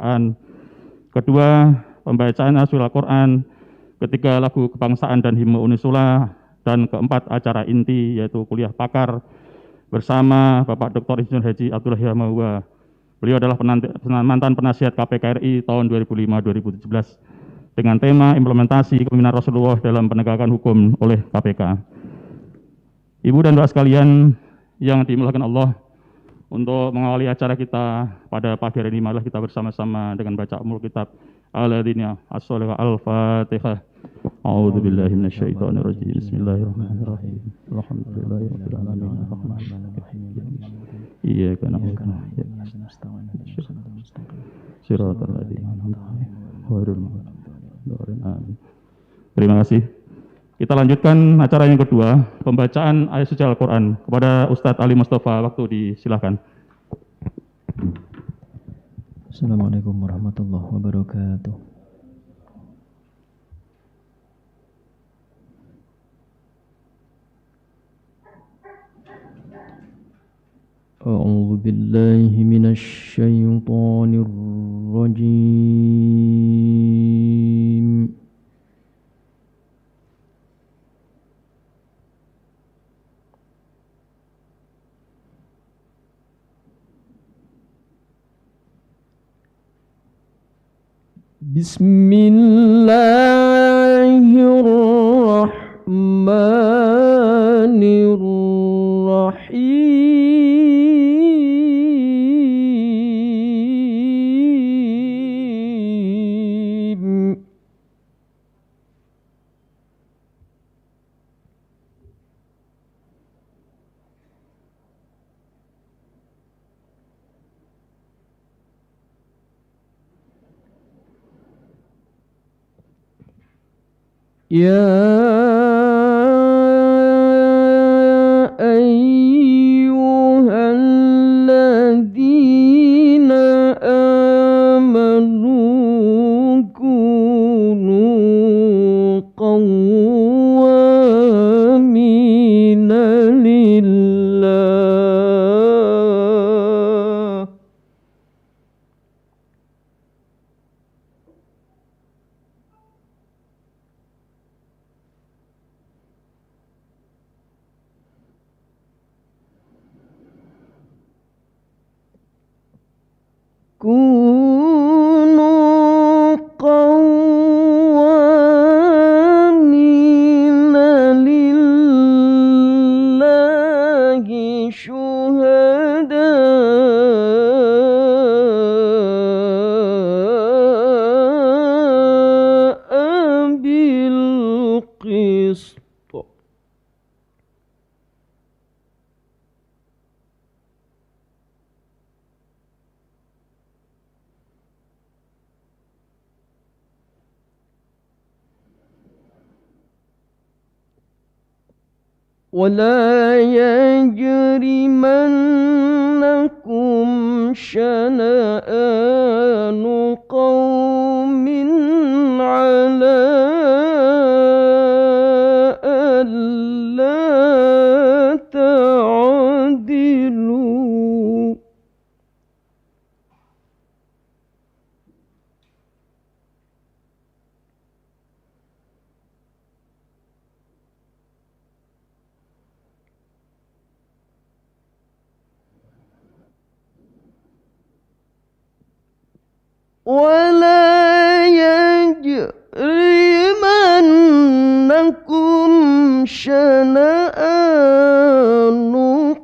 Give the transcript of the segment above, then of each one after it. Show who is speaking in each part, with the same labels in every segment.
Speaker 1: kebangsaan. Kedua, pembacaan Al Quran. Ketiga, lagu kebangsaan dan himne Unisula. Dan keempat, acara inti yaitu kuliah pakar bersama Bapak Dr. Insinyur Haji Abdullah Yahmawa. Beliau adalah mantan penasihat KPK RI tahun 2005-2017 dengan tema implementasi kepemimpinan Rasulullah dalam penegakan hukum oleh KPK. Ibu dan Bapak sekalian yang dimuliakan Allah, untuk mengawali acara kita pada pagi hari ini, marilah kita bersama-sama dengan baca umul kitab Al-Adina As-Salih Al-Fatihah. A'udzu billahi minasyaitonir rajim. Bismillahirrahmanirrahim. Alhamdulillahirabbil alamin. Arrahmanirrahim. Iyyaka na'budu wa iyyaka nasta'in. Shiratal ladzina an'amta 'alaihim ghairil maghdubi 'alaihim. Terima kasih. Kita lanjutkan acara yang kedua, pembacaan ayat suci Al-Quran. Kepada Ustadz Ali Mustafa, waktu disilahkan.
Speaker 2: Assalamualaikum warahmatullahi wabarakatuh. A'udzu billahi minasy syaithanir rajim. Bismillahirrahmanirrahim. Ya ayyuhalladzina amanu kunu qawwamina lillah. Kunu qawwamina lillahi syuhada'a bil qist. ولا يجرمنكم شنآن قوم على ألا تعدلوا. ولا يجرمنكم شنآن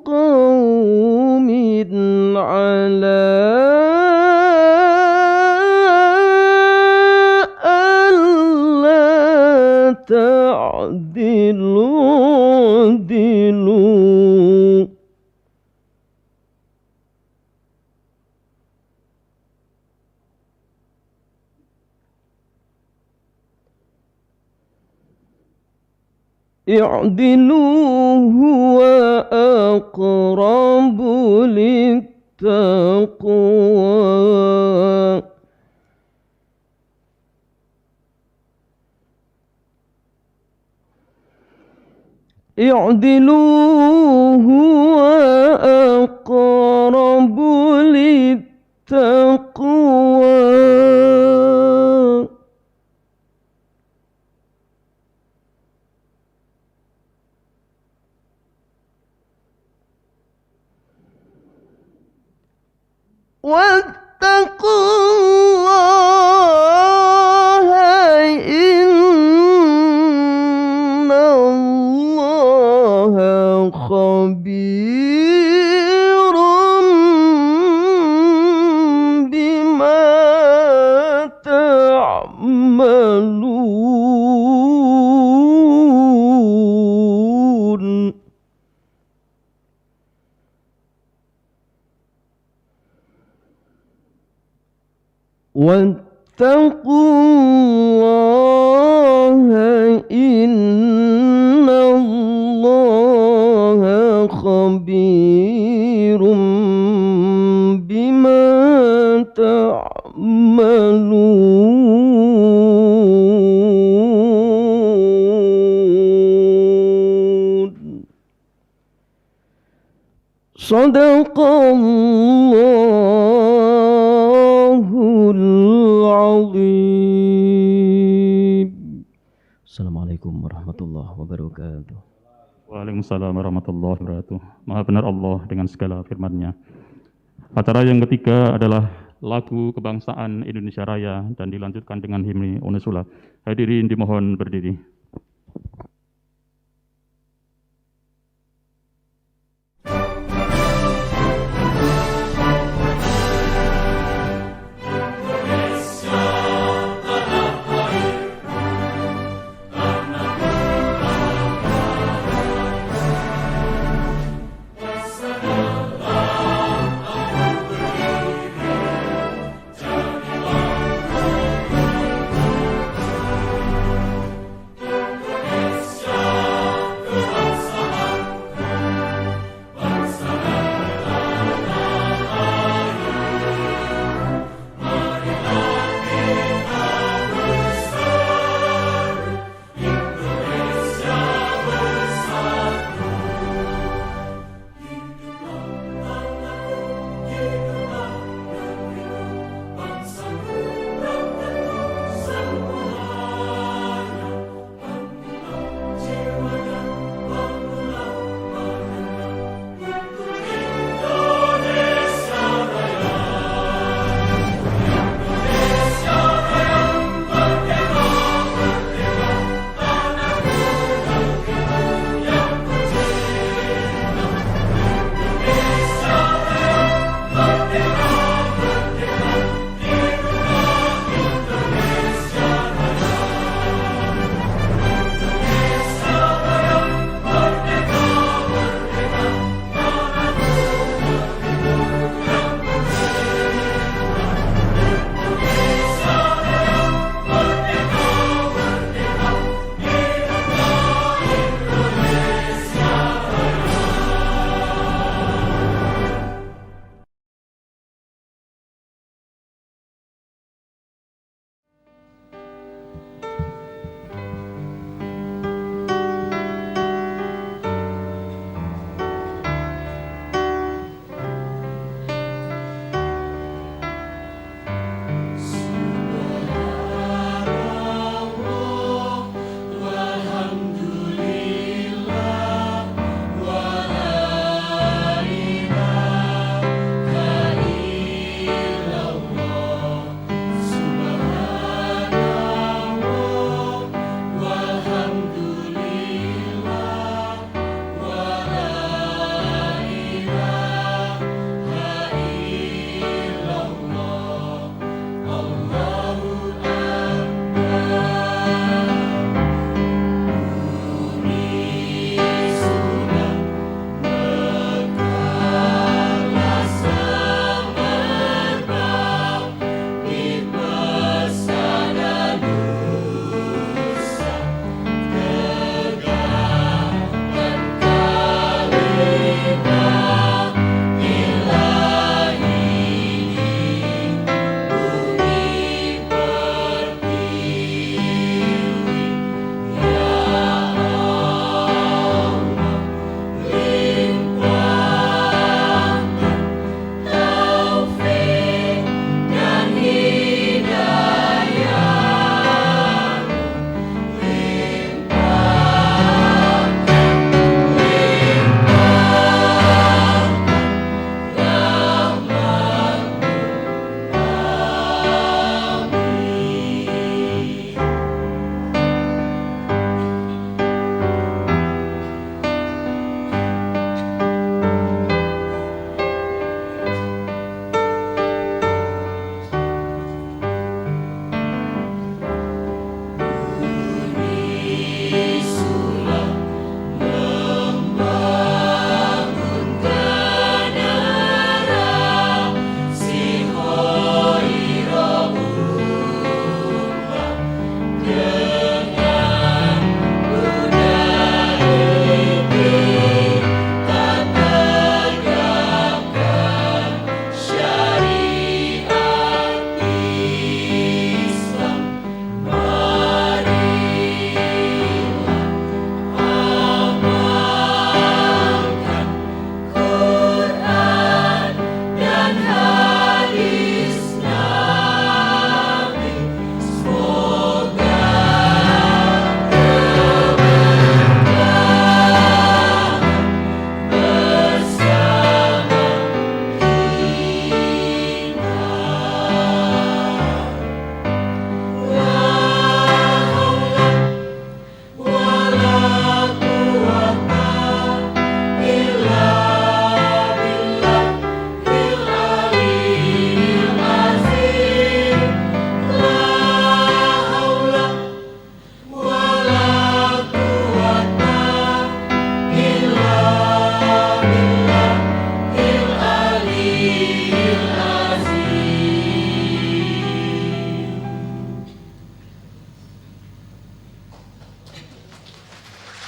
Speaker 2: قوم على ألا تعدلوا اعدلوا. اعدلوا هو أقرب للتقوى. اعدلوا هو أقرب للتقوى واتقوا الله إن الله خبير بما تعملون صدق الله العظيم. Assalamualaikum warahmatullahi wabarakatuh.
Speaker 1: Waalaikumsalam warahmatullahi wabarakatuh. Maha benar Allah dengan segala firman-Nya. Acara yang ketiga adalah lagu kebangsaan Indonesia Raya dan dilanjutkan dengan himne Unisula. Hadirin dimohon berdiri.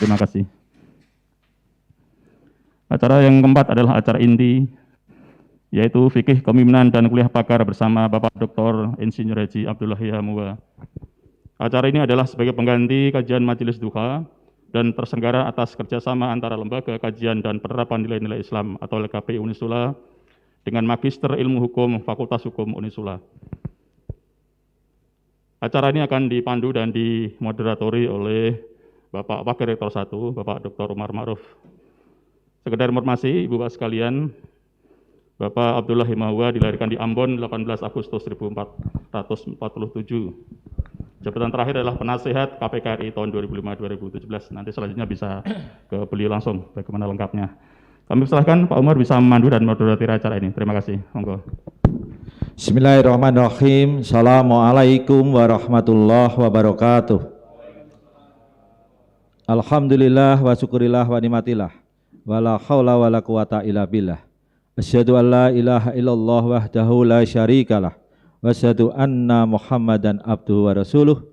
Speaker 1: Terima kasih. Acara yang keempat adalah acara inti, yaitu fikih kepemimpinan dan kuliah pakar bersama Bapak Dr. Insinyur Haji Abdullah Yahya Muwa. Acara ini adalah sebagai pengganti kajian Majelis Duha dan terselenggara atas kerjasama antara Lembaga Kajian dan Penerapan Nilai-Nilai Islam atau LKP Unisula dengan Magister Ilmu Hukum Fakultas Hukum Unisula. Acara ini akan dipandu dan dimoderatori oleh Bapak Wakil Rektor 1, Bapak Dr. Umar Ma'ruf. Sekedar informasi, Ibu Bapak sekalian, Bapak Abdullah Yahya Muwa dilahirkan di Ambon 18 Agustus 1447. Jabatan terakhir adalah penasehat KPK RI tahun 2005-2017. Nanti selanjutnya bisa ke beliau langsung bagaimana lengkapnya. Kami persilahkan Pak Umar bisa memandu dan moderator acara ini. Terima kasih. Monggo.
Speaker 3: Bismillahirrahmanirrahim. Assalamualaikum warahmatullahi wabarakatuh. Alhamdulillah wa syukurillah wa nikmatillah. Wala haula wala quwata illa billah. Asyhadu an la ilaha illallah wahdahu la syarikalah. Wa asyhadu anna Muhammadan abduhu wa rasuluh.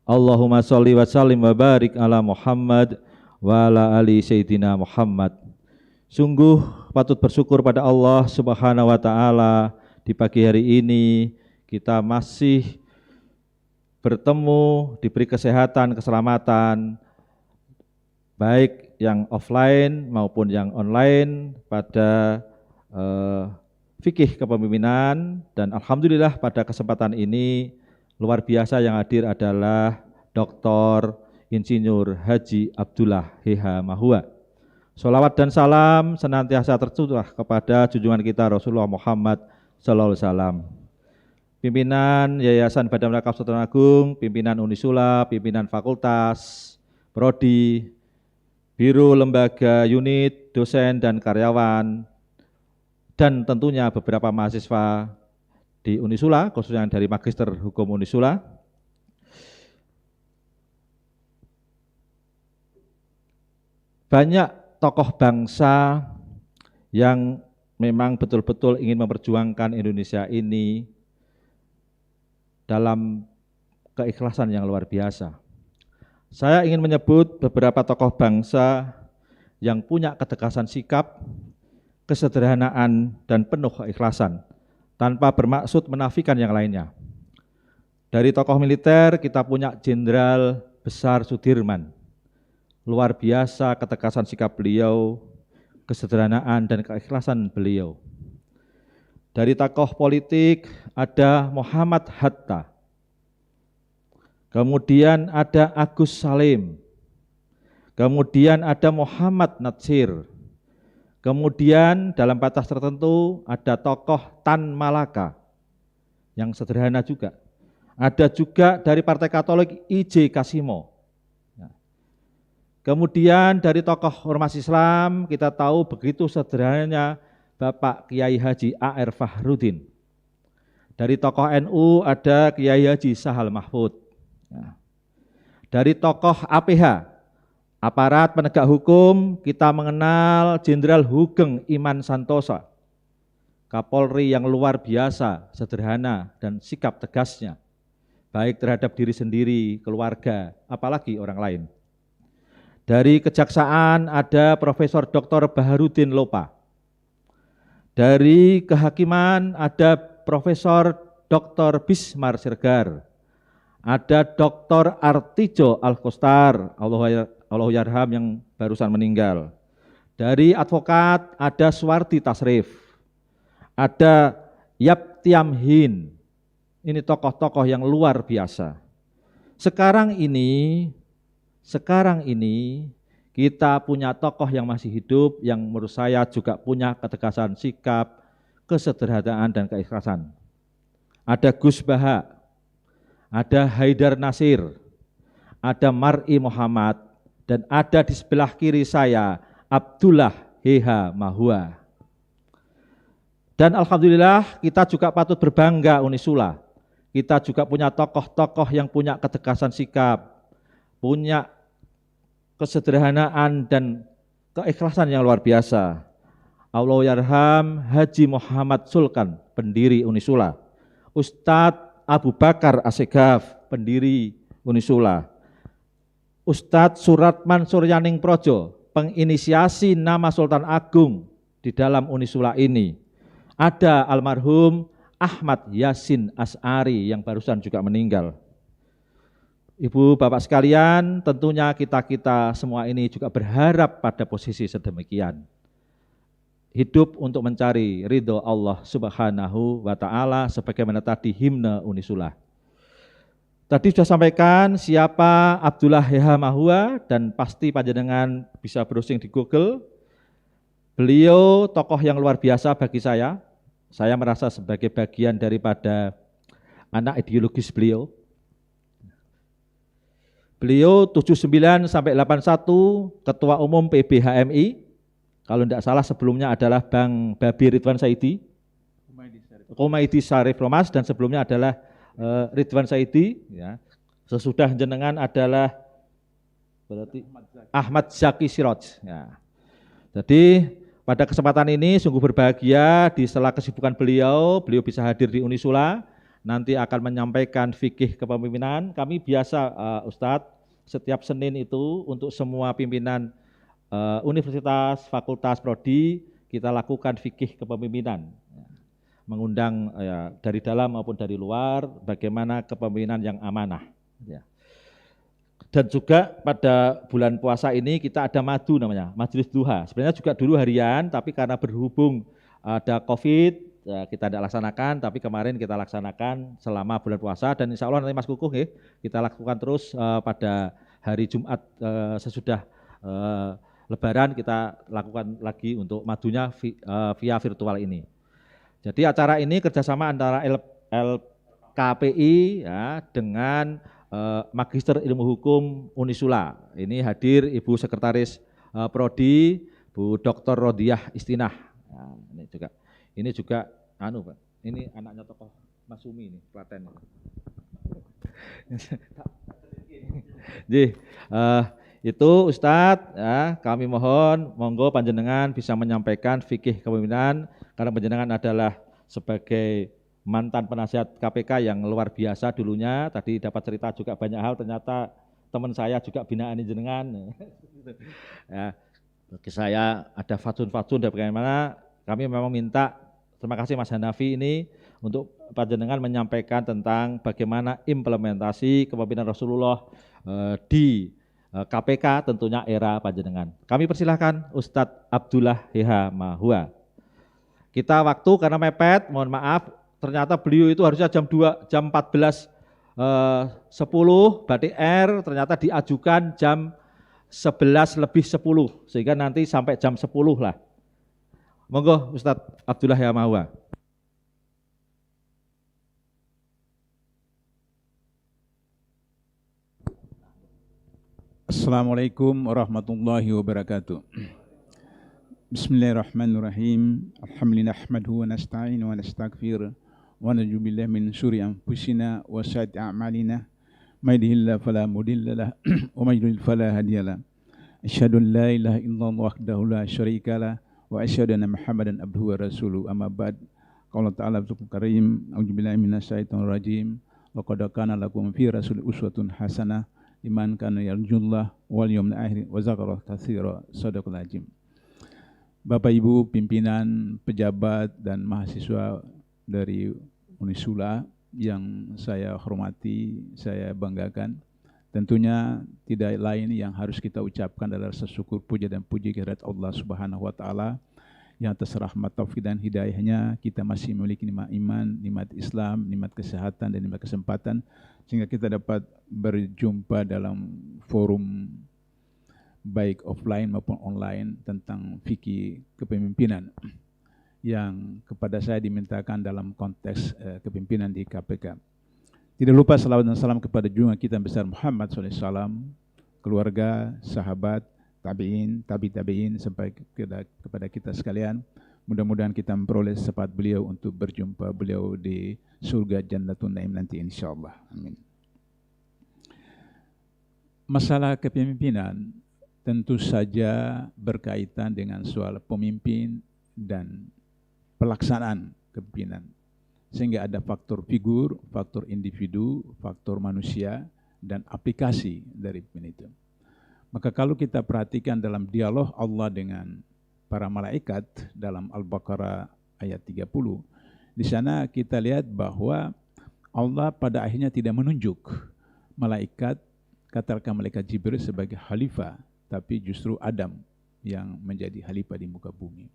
Speaker 3: Allahumma sholli wa sallim wa barik ala Muhammad wa ala ali sayyidina Muhammad. Sungguh patut bersyukur pada Allah Subhanahu wa taala, di pagi hari ini kita masih bertemu, diberi kesehatan, keselamatan, baik yang offline maupun yang online pada fikih kepemimpinan. Dan alhamdulillah pada kesempatan ini luar biasa yang hadir adalah Dr. Insinyur Haji Abdullah Yahya Muwa. Sholawat dan salam senantiasa tercurah kepada junjungan kita Rasulullah Muhammad sallallahu alaihi wasallam. Pimpinan Yayasan Badan Wakaf Sultan Agung, pimpinan Unisula, pimpinan fakultas, prodi, biro, lembaga, unit, dosen, dan karyawan, dan tentunya beberapa mahasiswa di Unisula, khususnya yang dari Magister Hukum Unisula. Banyak tokoh bangsa yang memang betul-betul ingin memperjuangkan Indonesia ini dalam keikhlasan yang luar biasa. Saya ingin menyebut beberapa tokoh bangsa yang punya ketegasan sikap, kesederhanaan, dan penuh keikhlasan, tanpa bermaksud menafikan yang lainnya. Dari tokoh militer kita punya Jenderal Besar Sudirman. Luar biasa ketegasan sikap beliau, kesederhanaan dan keikhlasan beliau. Dari tokoh politik ada Muhammad Hatta. Kemudian ada Agus Salim. Kemudian ada Muhammad Natsir. Kemudian dalam batas tertentu ada tokoh Tan Malaka yang sederhana juga. Ada juga dari Partai Katolik I.J. Kasimo. Kemudian dari tokoh ormas Islam kita tahu begitu sederhananya Bapak Kiai Haji A.R. Fahrudin. Dari tokoh NU ada Kiai Haji Sahal Mahfud. Dari tokoh APH, aparat penegak hukum, kita mengenal Jenderal Hugeng Iman Santosa, Kapolri yang luar biasa, sederhana dan sikap tegasnya, baik terhadap diri sendiri, keluarga, apalagi orang lain. Dari kejaksaan ada Profesor Dr. Baharudin Lopa. Dari kehakiman ada Profesor Dr. Bismar Siregar. Ada Dr. Artijo Al-Kostar, Allah yarham, yang barusan meninggal. Dari advokat ada Suwardi Tasrif. Ada Yap Tiam Hin. Ini tokoh-tokoh yang luar biasa. Sekarang ini kita punya tokoh yang masih hidup, yang menurut saya juga punya ketegasan sikap, kesederhanaan, dan keikhlasan. Ada Gus Baha, ada Haidar Nasir, ada Mar'i Muhammad, dan ada di sebelah kiri saya Abdullah Yahya Muwa. Dan alhamdulillah kita juga patut berbangga Unisula. Kita juga punya tokoh-tokoh yang punya ketegasan sikap, punya kesederhanaan dan keikhlasan yang luar biasa. Allah yarham Haji Muhammad Sulkan, pendiri Unisula. Ustadz Abu Bakar Assegaf, pendiri Unisula. Ustadz Suratman Suryaning Projo, penginisiasi nama Sultan Agung di dalam Unisula ini. Ada almarhum Ahmad Yasin As'ari yang barusan juga meninggal. Ibu, Bapak sekalian, tentunya kita semua ini juga berharap pada posisi sedemikian. Hidup untuk mencari ridho Allah Subhanahu wa Ta'ala sebagaimana tadi himne Unisula. Tadi sudah sampaikan siapa Abdullah Heha Mahua, dan pasti panjenengan bisa browsing di Google. Beliau tokoh yang luar biasa bagi saya. Saya merasa sebagai bagian daripada anak ideologis beliau. Beliau 79 sampai 81 Ketua Umum PBHMI. Kalau tidak salah sebelumnya adalah Bang Babi Ridwan Saidi, Komaidi Syarif Romas, dan sebelumnya adalah Ridwan Saidi. Ya. Sesudah jenengan adalah berarti Ahmad Zaki Siroj. Ya. Jadi pada kesempatan ini sungguh berbahagia di sela kesibukan beliau bisa hadir di Unisula. Nanti akan menyampaikan fikih kepemimpinan. Kami biasa Ustadz setiap Senin itu untuk semua pimpinan universitas, fakultas, prodi kita lakukan fikih kepemimpinan. Mengundang dari dalam maupun dari luar bagaimana kepemimpinan yang amanah. Ya. Dan juga pada bulan puasa ini kita ada madu namanya, Majelis Duha. Sebenarnya juga dulu harian, tapi karena berhubung ada COVID, kita tidak laksanakan, tapi kemarin kita laksanakan selama bulan puasa, dan insya Allah nanti Mas Kukuh kita lakukan terus pada hari Jumat sesudah Lebaran, kita lakukan lagi untuk madunya via virtual ini. Jadi acara ini kerjasama antara LKPI ya, dengan Magister Ilmu Hukum Unisula. Ini hadir Ibu Sekretaris Prodi, Bu Dr. Rodiah Istinah. Nah, ini juga Pak. Ini anaknya tokoh Mas Sumi ini, Klaten. Jadi, itu Ustadz, ya, kami mohon, monggo panjenengan bisa menyampaikan fikih kepemimpinan, karena panjenengan adalah sebagai mantan penasihat KPK yang luar biasa dulunya. Tadi dapat cerita juga banyak hal, ternyata teman saya juga binaan jenengan. Ya, bagi saya ada fatsun-fatsun dan bagaimana kami memang minta. Terima kasih Mas Hanafi ini untuk panjenengan menyampaikan tentang bagaimana implementasi kepemimpinan Rasulullah di KPK tentunya era panjenengan. Kami persilahkan Ustadz Abdullah Heha Mahua. Kita waktu karena mepet, mohon maaf, ternyata beliau itu harusnya jam 14.10 Batik Air, ternyata diajukan jam 11.10, sehingga nanti sampai jam 10 lah. Monggo Ustadz Abdullah Heha Mahua.
Speaker 4: Assalamualaikum warahmatullahi wabarakatuh. Bismillahirrahmanirrahim. Alhamdulillah nahmaduhu wa nasta'inu wa nastaghfir wa na'udzu billahi min syururi anfusina wa sayyiati a'malina. May yahdihillahu fala mudilla lahu wa may yudlil fala hadiya lahu. Asyhadu an la ilaha illallah wahdahu la syarika lahu wa asyhadu anna Muhammadan abduhu wa rasuluhu. Amma ba'd. Qala ta'ala Subhanahu karim, a'udzu billahi minasyaitonir rajim. Laqad kana lakum fi rasul uswatun hasanah liman kana yarjullah wal yawmil akhir wa zakara katsira. Shadaqal azim. Bapak Ibu pimpinan, pejabat dan mahasiswa dari Unisula yang saya hormati, saya banggakan. Tentunya tidak lain yang harus kita ucapkan adalah rasa syukur, puja dan puji kehadirat Allah Subhanahu wa Ta'ala yang atas rahmat taufik dan hidayahnya kita masih memiliki nikmat iman, nikmat Islam, nikmat kesehatan dan nikmat kesempatan sehingga kita dapat berjumpa dalam forum baik offline maupun online tentang fikih kepemimpinan yang kepada saya dimintakan dalam konteks kepemimpinan di KPK. Tidak lupa salawat dan salam kepada junjungan kita besar Muhammad SAW, keluarga, sahabat, tabi'in, tabi'in sampai kepada kita sekalian. Mudah-mudahan kita memperoleh sifat beliau untuk berjumpa beliau di surga Jannatun Naim nanti insyaallah. Amin. Masalah kepemimpinan tentu saja berkaitan dengan soal pemimpin dan pelaksanaan kepemimpinan. Sehingga ada faktor figur, faktor individu, faktor manusia, dan aplikasi dari pemimpin itu. Maka kalau kita perhatikan dalam dialog Allah dengan para malaikat dalam Al-Baqarah ayat 30, di sana kita lihat bahwa Allah pada akhirnya tidak menunjuk malaikat, katakan malaikat Jibril sebagai khalifah, tapi justru Adam yang menjadi khalifah di muka bumi.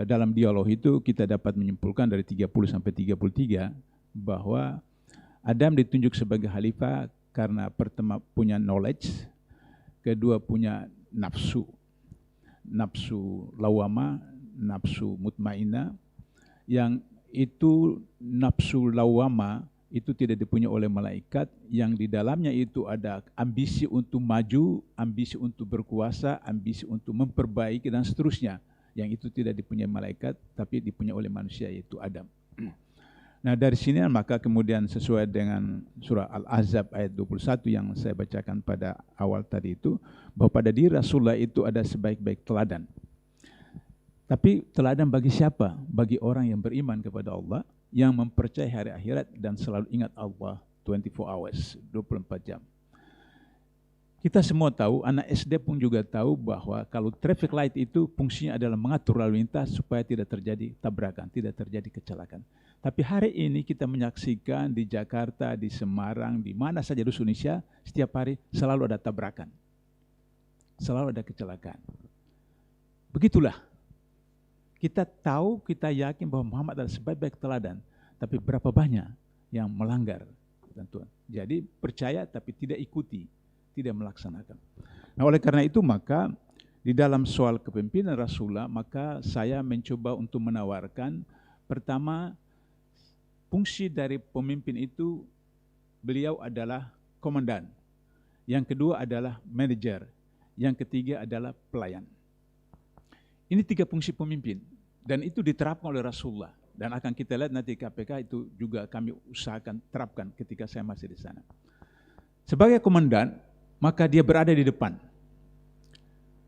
Speaker 4: Dalam dialog itu kita dapat menyimpulkan dari 30 sampai 33 bahwa Adam ditunjuk sebagai khalifah karena pertama punya knowledge, kedua punya nafsu lawama, nafsu mutmainah, yang itu nafsu lawama itu tidak dipunyai oleh malaikat, yang di dalamnya itu ada ambisi untuk maju, ambisi untuk berkuasa, ambisi untuk memperbaiki dan seterusnya, yang itu tidak dipunyai malaikat tapi dipunyai oleh manusia, yaitu Adam. Nah, dari sini maka kemudian sesuai dengan surah Al-Ahzab ayat 21 yang saya bacakan pada awal tadi itu, bahwa pada diri Rasulullah itu ada sebaik-baik teladan. Tapi teladan bagi siapa? Bagi orang yang beriman kepada Allah, yang mempercayai hari akhirat dan selalu ingat Allah 24 hours, 24 jam. Kita semua tahu, anak SD pun juga tahu bahwa kalau traffic light itu fungsinya adalah mengatur lalu lintas supaya tidak terjadi tabrakan, tidak terjadi kecelakaan. Tapi hari ini kita menyaksikan di Jakarta, di Semarang, di mana saja di Indonesia, setiap hari selalu ada tabrakan. Selalu ada kecelakaan. Begitulah. Kita tahu, kita yakin bahwa Muhammad adalah sebaik-baik teladan. Tapi berapa banyak yang melanggar ketentuan. Jadi percaya tapi tidak ikuti, tidak melaksanakan. Nah, oleh karena itu maka di dalam soal kepemimpinan Rasulullah, maka saya mencoba untuk menawarkan, pertama, fungsi dari pemimpin itu beliau adalah komandan. Yang kedua adalah manajer. Yang ketiga adalah pelayan. Ini 3 fungsi pemimpin dan itu diterapkan oleh Rasulullah, dan akan kita lihat nanti KPK itu juga kami usahakan terapkan ketika saya masih di sana. Sebagai komandan, maka dia berada di depan.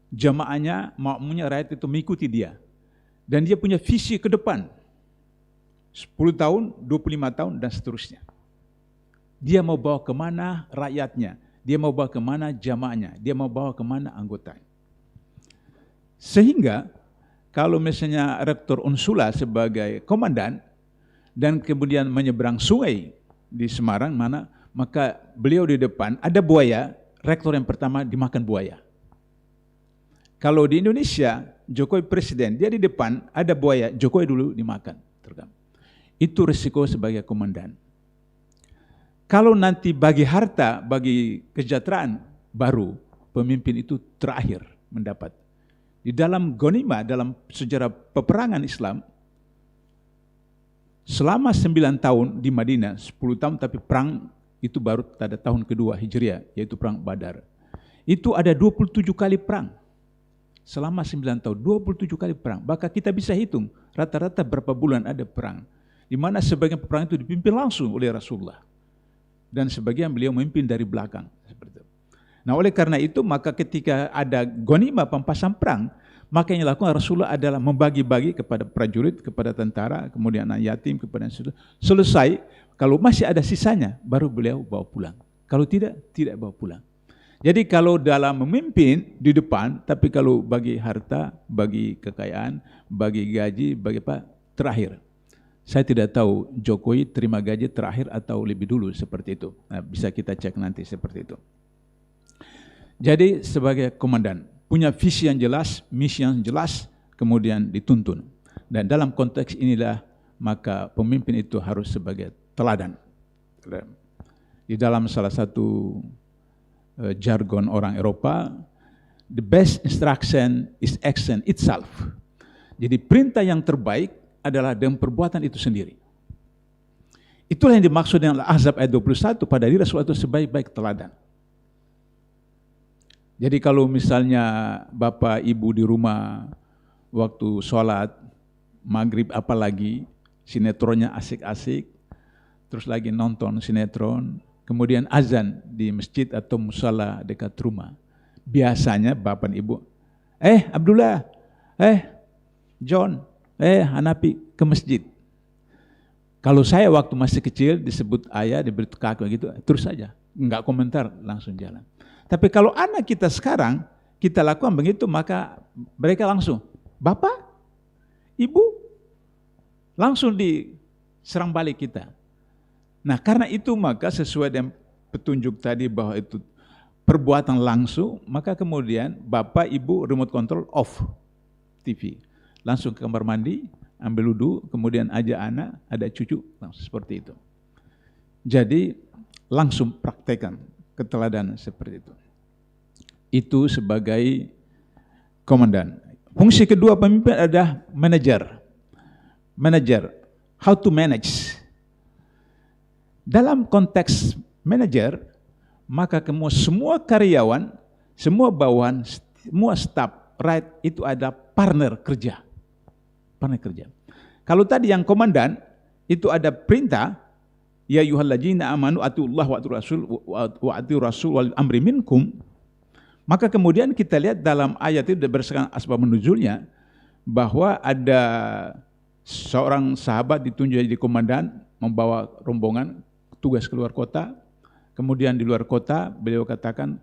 Speaker 4: Jamaahnya, makmumnya, rakyat itu mengikuti dia. Dan dia punya visi ke depan. 10 tahun, 25 tahun, dan seterusnya. Dia mau bawa kemana rakyatnya, dia mau bawa kemana jamaahnya, dia mau bawa kemana anggotanya. Sehingga kalau misalnya Rektor Unsula sebagai komandan dan kemudian menyeberang sungai di Semarang mana, maka beliau di depan ada buaya, rektor yang pertama dimakan buaya. Kalau di Indonesia, Jokowi presiden, dia di depan ada buaya, Jokowi dulu dimakan. Itu risiko sebagai komandan. Kalau nanti bagi harta, bagi kesejahteraan, baru pemimpin itu terakhir mendapat. Di dalam ghanimah, dalam sejarah peperangan Islam, selama 9 tahun di Madinah, 10 tahun, tapi perang itu baru pada tahun kedua Hijriah, yaitu perang Badar. Itu ada 27 kali perang. Selama 9 tahun, 27 kali perang. Bahkan kita bisa hitung rata-rata berapa bulan ada perang. Di mana sebagian perang itu dipimpin langsung oleh Rasulullah. Dan sebagian beliau memimpin dari belakang. Seperti itu. Nah, oleh karena itu, maka ketika ada ghanimah pampasan perang, maka yang dilakukan Rasulullah adalah membagi-bagi kepada prajurit, kepada tentara, kemudian anak yatim, kepada selesai. Kalau masih ada sisanya, baru beliau bawa pulang. Kalau tidak, tidak bawa pulang. Jadi kalau dalam memimpin di depan, tapi kalau bagi harta, bagi kekayaan, bagi gaji, bagi apa, terakhir. Saya tidak tahu Jokowi terima gaji terakhir atau lebih dulu seperti itu. Nah, bisa kita cek nanti seperti itu. Jadi sebagai komandan, punya visi yang jelas, misi yang jelas, kemudian dituntun. Dan dalam konteks inilah, maka pemimpin itu harus sebagai teladan. Di dalam salah satu jargon orang Eropa, the best instruction is action itself. Jadi perintah yang terbaik adalah dengan perbuatan itu sendiri. Itulah yang dimaksud dengan Al-Ahzab ayat 21, pada diri Rasulullah itu sebaik-baik teladan. Jadi kalau misalnya Bapak Ibu di rumah waktu sholat, maghrib apalagi, sinetronnya asik-asik, terus lagi nonton sinetron, kemudian azan di masjid atau musala dekat rumah. Biasanya Bapak Ibu, Abdullah, John, Hanapi ke masjid. Kalau saya waktu masih kecil disebut ayah, diberi kakak gitu, terus saja, enggak komentar, langsung jalan. Tapi kalau anak kita sekarang, kita lakukan begitu, maka mereka langsung, Bapak, Ibu, langsung diserang balik kita. Nah karena itu maka sesuai dengan petunjuk tadi bahwa itu perbuatan langsung, maka kemudian Bapak, Ibu, remote control off TV. Langsung ke kamar mandi, ambil wudhu, kemudian ajak anak, ada cucu, langsung seperti itu. Jadi langsung praktekkan keteladanan seperti itu. Itu sebagai komandan. Fungsi kedua pemimpin adalah manajer. Manajer, how to manage. Dalam konteks manajer, maka semua karyawan, semua bawahan, semua staf, right, itu ada partner kerja. Partner kerja. Kalau tadi yang komandan, itu ada perintah, ya ayyuhalladzina amanu atiullah wa atiur rasul wal amri minkum. Maka kemudian kita lihat dalam ayat itu berdasarkan asbab nuzulnya, bahwa ada seorang sahabat ditunjuk jadi komandan, membawa rombongan tugas keluar kota. Kemudian di luar kota beliau katakan,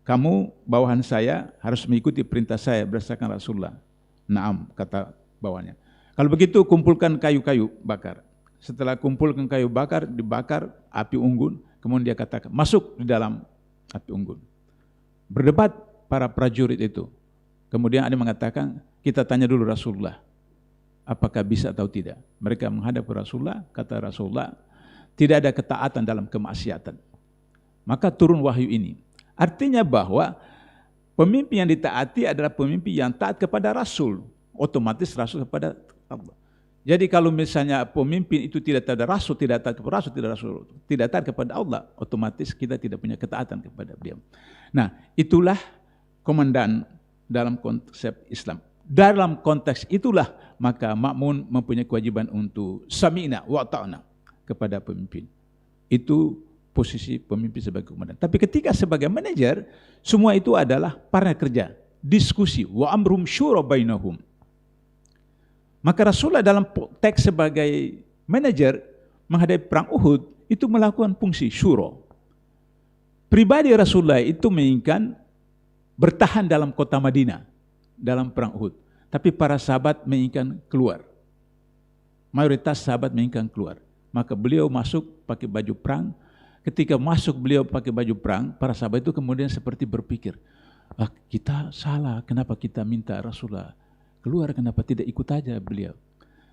Speaker 4: kamu bawahan saya harus mengikuti perintah saya berdasarkan Rasulullah. Naam, kata bawahannya. Kalau begitu kumpulkan kayu-kayu bakar. Setelah kumpulkan kayu bakar, dibakar api unggun, kemudian dia katakan, masuk di dalam api unggun. Berdebat para prajurit itu. Kemudian ada yang mengatakan, kita tanya dulu Rasulullah, apakah bisa atau tidak. Mereka menghadap ke Rasulullah, kata Rasulullah, tidak ada ketaatan dalam kemaksiatan. Maka turun wahyu ini. Artinya bahwa pemimpin yang ditaati adalah pemimpin yang taat kepada Rasul. Otomatis Rasul kepada Allah. Jadi kalau misalnya pemimpin itu tidak taat kepada Rasul, tidak taat kepada Rasul, tidak taat kepada Allah, otomatis kita tidak punya ketaatan kepada beliau. Nah, itulah komandan dalam konsep Islam. Dalam konteks itulah maka makmun mempunyai kewajiban untuk sami'na wa ta'na kepada pemimpin. Itu posisi pemimpin sebagai komandan. Tapi ketika sebagai manajer, semua itu adalah partner kerja, diskusi, wa amrum syura bainahum. Maka Rasulullah dalam teks sebagai manajer menghadapi perang Uhud itu melakukan fungsi syura. Pribadi Rasulullah itu menginginkan bertahan dalam kota Madinah dalam perang Uhud, tapi para sahabat menginginkan keluar. Mayoritas sahabat menginginkan keluar. Maka beliau masuk pakai baju perang. Ketika masuk beliau pakai baju perang, para sahabat itu kemudian seperti berpikir, kita salah, kenapa kita minta Rasulullah keluar, kenapa tidak ikut aja beliau.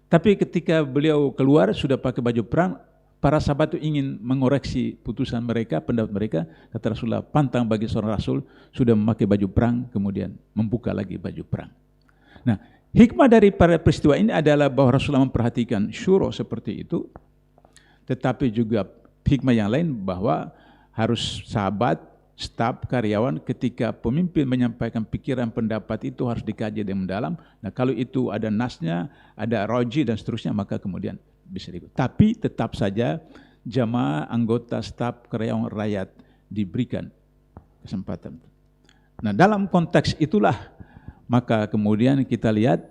Speaker 4: Tapi ketika beliau keluar sudah pakai baju perang, para sahabat itu ingin mengoreksi putusan mereka, pendapat mereka. Kata Rasulullah, pantang bagi seorang Rasul sudah memakai baju perang, kemudian membuka lagi baju perang. Nah, hikmah dari para peristiwa ini adalah bahwa Rasulullah memperhatikan syuro seperti itu, tetapi juga hikmah yang lain bahwa harus sahabat, staf, karyawan ketika pemimpin menyampaikan pikiran pendapat itu harus dikaji dengan mendalam. Nah kalau itu ada nasnya, ada roji dan seterusnya, maka kemudian bisa diikut. Tapi tetap saja jamaah, anggota, staf, karyawan, rakyat diberikan kesempatan. Nah dalam konteks itulah maka kemudian kita lihat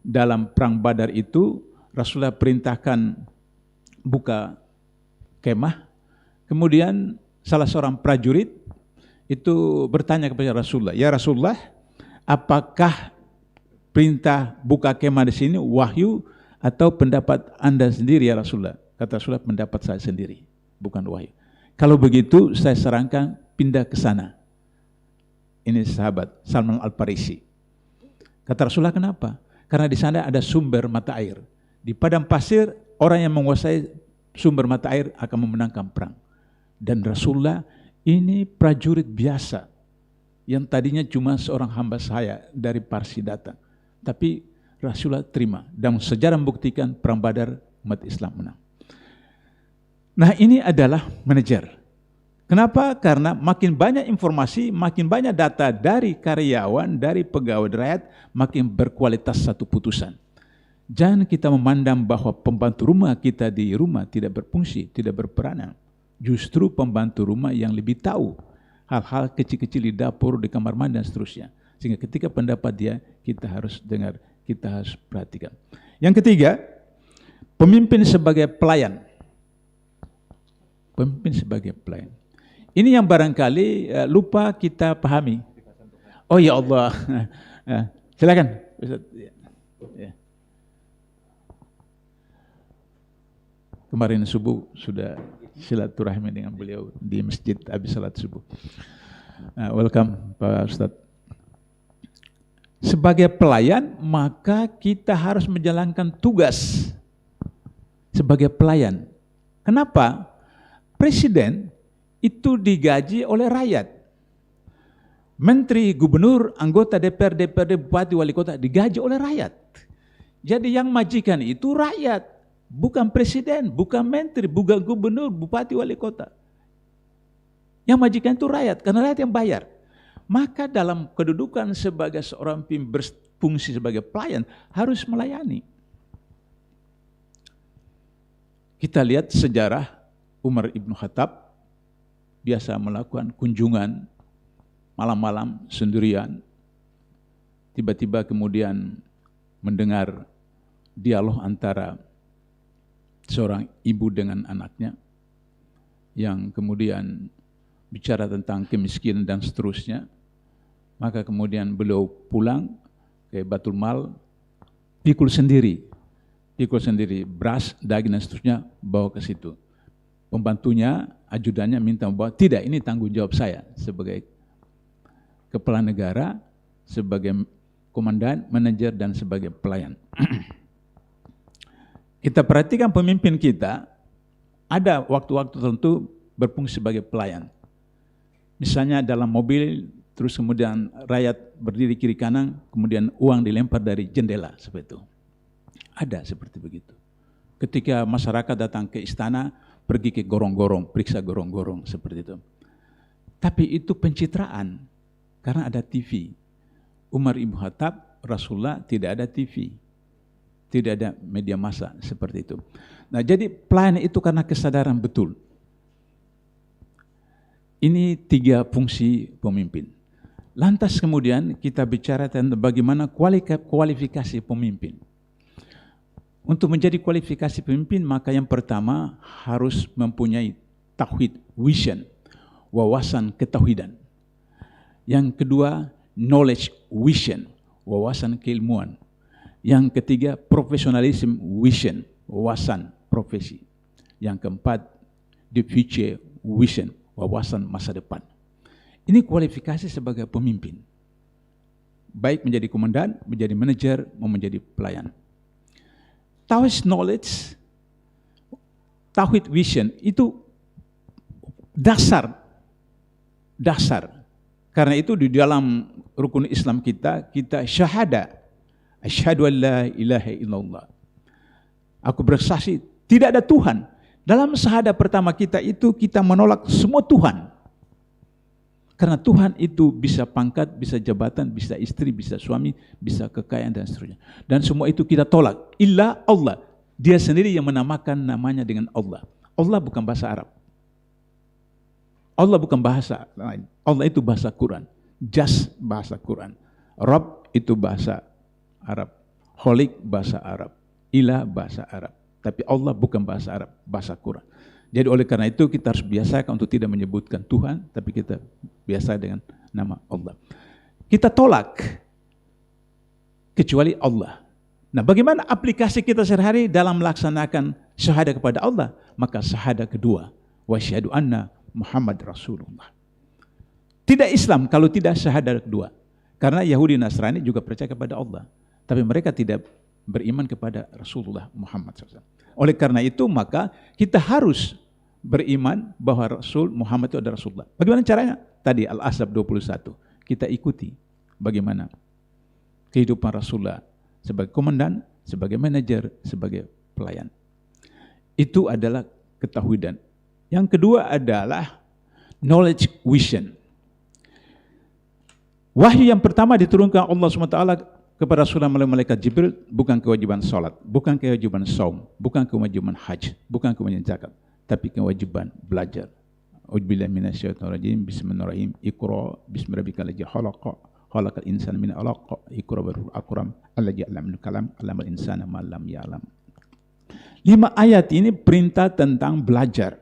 Speaker 4: dalam perang Badar itu Rasulullah perintahkan buka kemah, kemudian salah seorang prajurit itu bertanya kepada Rasulullah, ya Rasulullah, apakah perintah buka kemah di sini wahyu atau pendapat Anda sendiri ya Rasulullah? Kata Rasulullah, pendapat saya sendiri, bukan wahyu. Kalau begitu saya sarankan pindah ke sana. Ini sahabat Salman Al-Farisi. Kata Rasulullah, kenapa? Karena di sana ada sumber mata air. Di padang pasir orang yang menguasai sumber mata air akan memenangkan perang. Dan Rasulullah ini prajurit biasa yang tadinya cuma seorang hamba saya dari Parsi datang. Tapi Rasulullah terima dan sejarah membuktikan perang Badar umat Islam menang. Nah ini adalah manajer. Kenapa? Karena makin banyak informasi, makin banyak data dari karyawan, dari pegawai rakyat, makin berkualitas satu putusan. Jangan kita memandang bahwa pembantu rumah kita di rumah tidak berfungsi, tidak berperanan. Justru pembantu rumah yang lebih tahu hal-hal kecil-kecil di dapur, di kamar mandi dan seterusnya. Sehingga ketika pendapat dia, kita harus dengar, kita harus perhatikan. Yang ketiga, pemimpin sebagai pelayan. Pemimpin sebagai pelayan. Ini yang barangkali lupa kita pahami. Oh ya Allah. Silakan. Ya. Kemarin subuh sudah silaturahmi dengan beliau di masjid habis salat subuh. Welcome Pak Ustadz. Sebagai pelayan, maka kita harus menjalankan tugas sebagai pelayan. Kenapa? Presiden itu digaji oleh rakyat. Menteri, gubernur, anggota DPR, DPRD, bupati, wali kota digaji oleh rakyat. Jadi yang majikan itu rakyat, bukan presiden, bukan menteri, bukan gubernur, bupati, wali kota. Yang majikan itu rakyat, karena rakyat yang bayar. Maka dalam kedudukan sebagai seorang berfungsi sebagai pelayan harus melayani. Kita lihat sejarah Umar ibn Khattab biasa melakukan kunjungan malam-malam sendirian. Tiba-tiba kemudian mendengar dialog antara seorang ibu dengan anaknya yang kemudian bicara tentang kemiskinan dan seterusnya. Maka kemudian beliau pulang ke Baitul Mal, pikul sendiri, beras, daging dan seterusnya bawa ke situ. Pembantunya, ajudannya minta membawa, tidak, ini tanggung jawab saya sebagai kepala negara, sebagai komandan, manajer, dan sebagai pelayan. Kita perhatikan pemimpin kita, ada waktu-waktu tertentu berfungsi sebagai pelayan. Misalnya dalam mobil, terus kemudian rakyat berdiri kiri kanan, kemudian uang dilempar dari jendela, seperti itu. Ada seperti begitu. Ketika masyarakat datang ke istana, pergi ke gorong-gorong, periksa gorong-gorong, seperti itu. Tapi itu pencitraan, karena ada TV. Umar ibn Khattab, Rasulullah tidak ada TV. Tidak ada media massa, seperti itu. Nah, jadi pelayan itu karena kesadaran betul. Ini 3 fungsi pemimpin. Lantas kemudian kita bicara tentang bagaimana kualifikasi pemimpin. Untuk menjadi kualifikasi pemimpin, maka yang pertama harus mempunyai tauhid, vision, wawasan ketauhidan. Yang kedua, knowledge, vision, wawasan keilmuan. Yang ketiga, professionalism, vision, wawasan profesi. Yang keempat, the future vision, wawasan masa depan. Ini kualifikasi sebagai pemimpin. Baik menjadi komandan, menjadi manajer, mau menjadi pelayan. Tauhid knowledge, tauhid vision itu dasar. Karena itu di dalam rukun Islam kita syahada. Asyhadu an la ilaha illallah. Aku bersaksi tidak ada Tuhan. Dalam syahadah pertama kita itu kita menolak semua Tuhan. Karena Tuhan itu bisa pangkat, bisa jabatan, bisa istri, bisa suami, bisa kekayaan dan seterusnya. Dan semua itu kita tolak. Illa Allah. Dia sendiri yang menamakan namanya dengan Allah. Allah bukan bahasa Arab. Allah bukan bahasa lain. Allah itu bahasa Quran. Jas bahasa Quran. Rabb itu bahasa Arab. Kholik bahasa Arab. Ilah bahasa Arab. Tapi Allah bukan bahasa Arab, bahasa Quran. Jadi oleh karena itu kita harus biasakan untuk tidak menyebutkan Tuhan, tapi kita biasa dengan nama Allah. Kita tolak kecuali Allah. Nah, bagaimana aplikasi kita sehari-hari dalam melaksanakan syahadah kepada Allah? Maka syahadah kedua, wa syahadu anna Muhammad Rasulullah. Tidak Islam kalau tidak syahadah kedua. Karena Yahudi Nasrani juga percaya kepada Allah, tapi mereka tidak beriman kepada Rasulullah Muhammad SAW. Oleh karena itu maka kita harus beriman bahwa Rasul Muhammad itu adalah Rasulullah. Bagaimana caranya? Tadi Al-Ahzab 21. Kita ikuti bagaimana kehidupan Rasulullah sebagai komandan, sebagai manajer, sebagai pelayan. Itu adalah ketauhidan. Yang kedua adalah knowledge vision. Wahyu yang pertama diturunkan Allah SWT kepada Rasulullah melalui malaikat Jibril bukan kewajiban salat, bukan kewajiban saum, bukan kewajiban haji, bukan kewajiban zakat, tapi kewajiban belajar. A'udzubillahi minasyaitonirrajim. Bismillahirrahmanirrahim. Iqra bismi rabbikal ladzi khalaq, khalaqal insana min 'alaq. Iqra birabbil akram, alladzi 'allamal kalam, 'allamal insana ma lam ya'lam. 5 ayat ini perintah tentang belajar,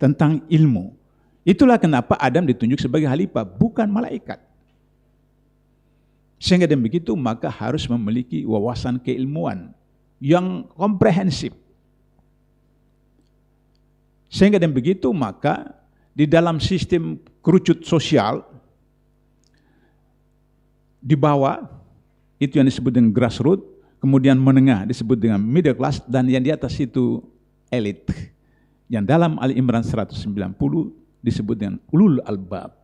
Speaker 4: tentang ilmu. Itulah kenapa Adam ditunjuk sebagai khalifah, bukan malaikat. Sehingga dengan begitu maka harus memiliki wawasan keilmuan yang komprehensif. Sehingga dengan begitu maka di dalam sistem kerucut sosial di bawah itu yang disebut dengan grassroots, kemudian menengah disebut dengan middle class, dan yang di atas itu elit. Yang dalam Ali Imran 190 disebut dengan ulul albab.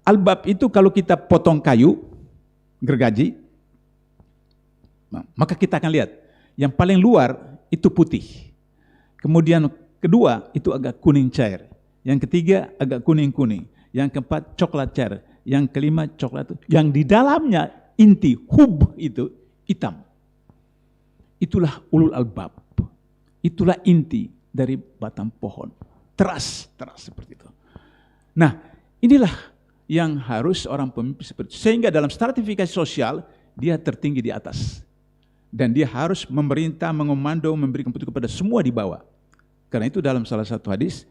Speaker 4: Albab itu kalau kita potong kayu, gergaji, maka kita akan lihat yang paling luar itu putih. Kemudian kedua itu agak kuning cair. Yang ketiga agak kuning-kuning. Yang keempat coklat cair. Yang kelima coklat. Yang di dalamnya inti hub itu hitam. Itulah ulul albab. Itulah inti dari batang pohon. Teras seperti itu. Nah, inilah yang harus orang pemimpin seperti itu. Sehingga dalam stratifikasi sosial dia tertinggi di atas. Dan dia harus memerintah, mengomando, memberikan petunjuk kepada semua di bawah. Karena itu dalam salah satu hadis,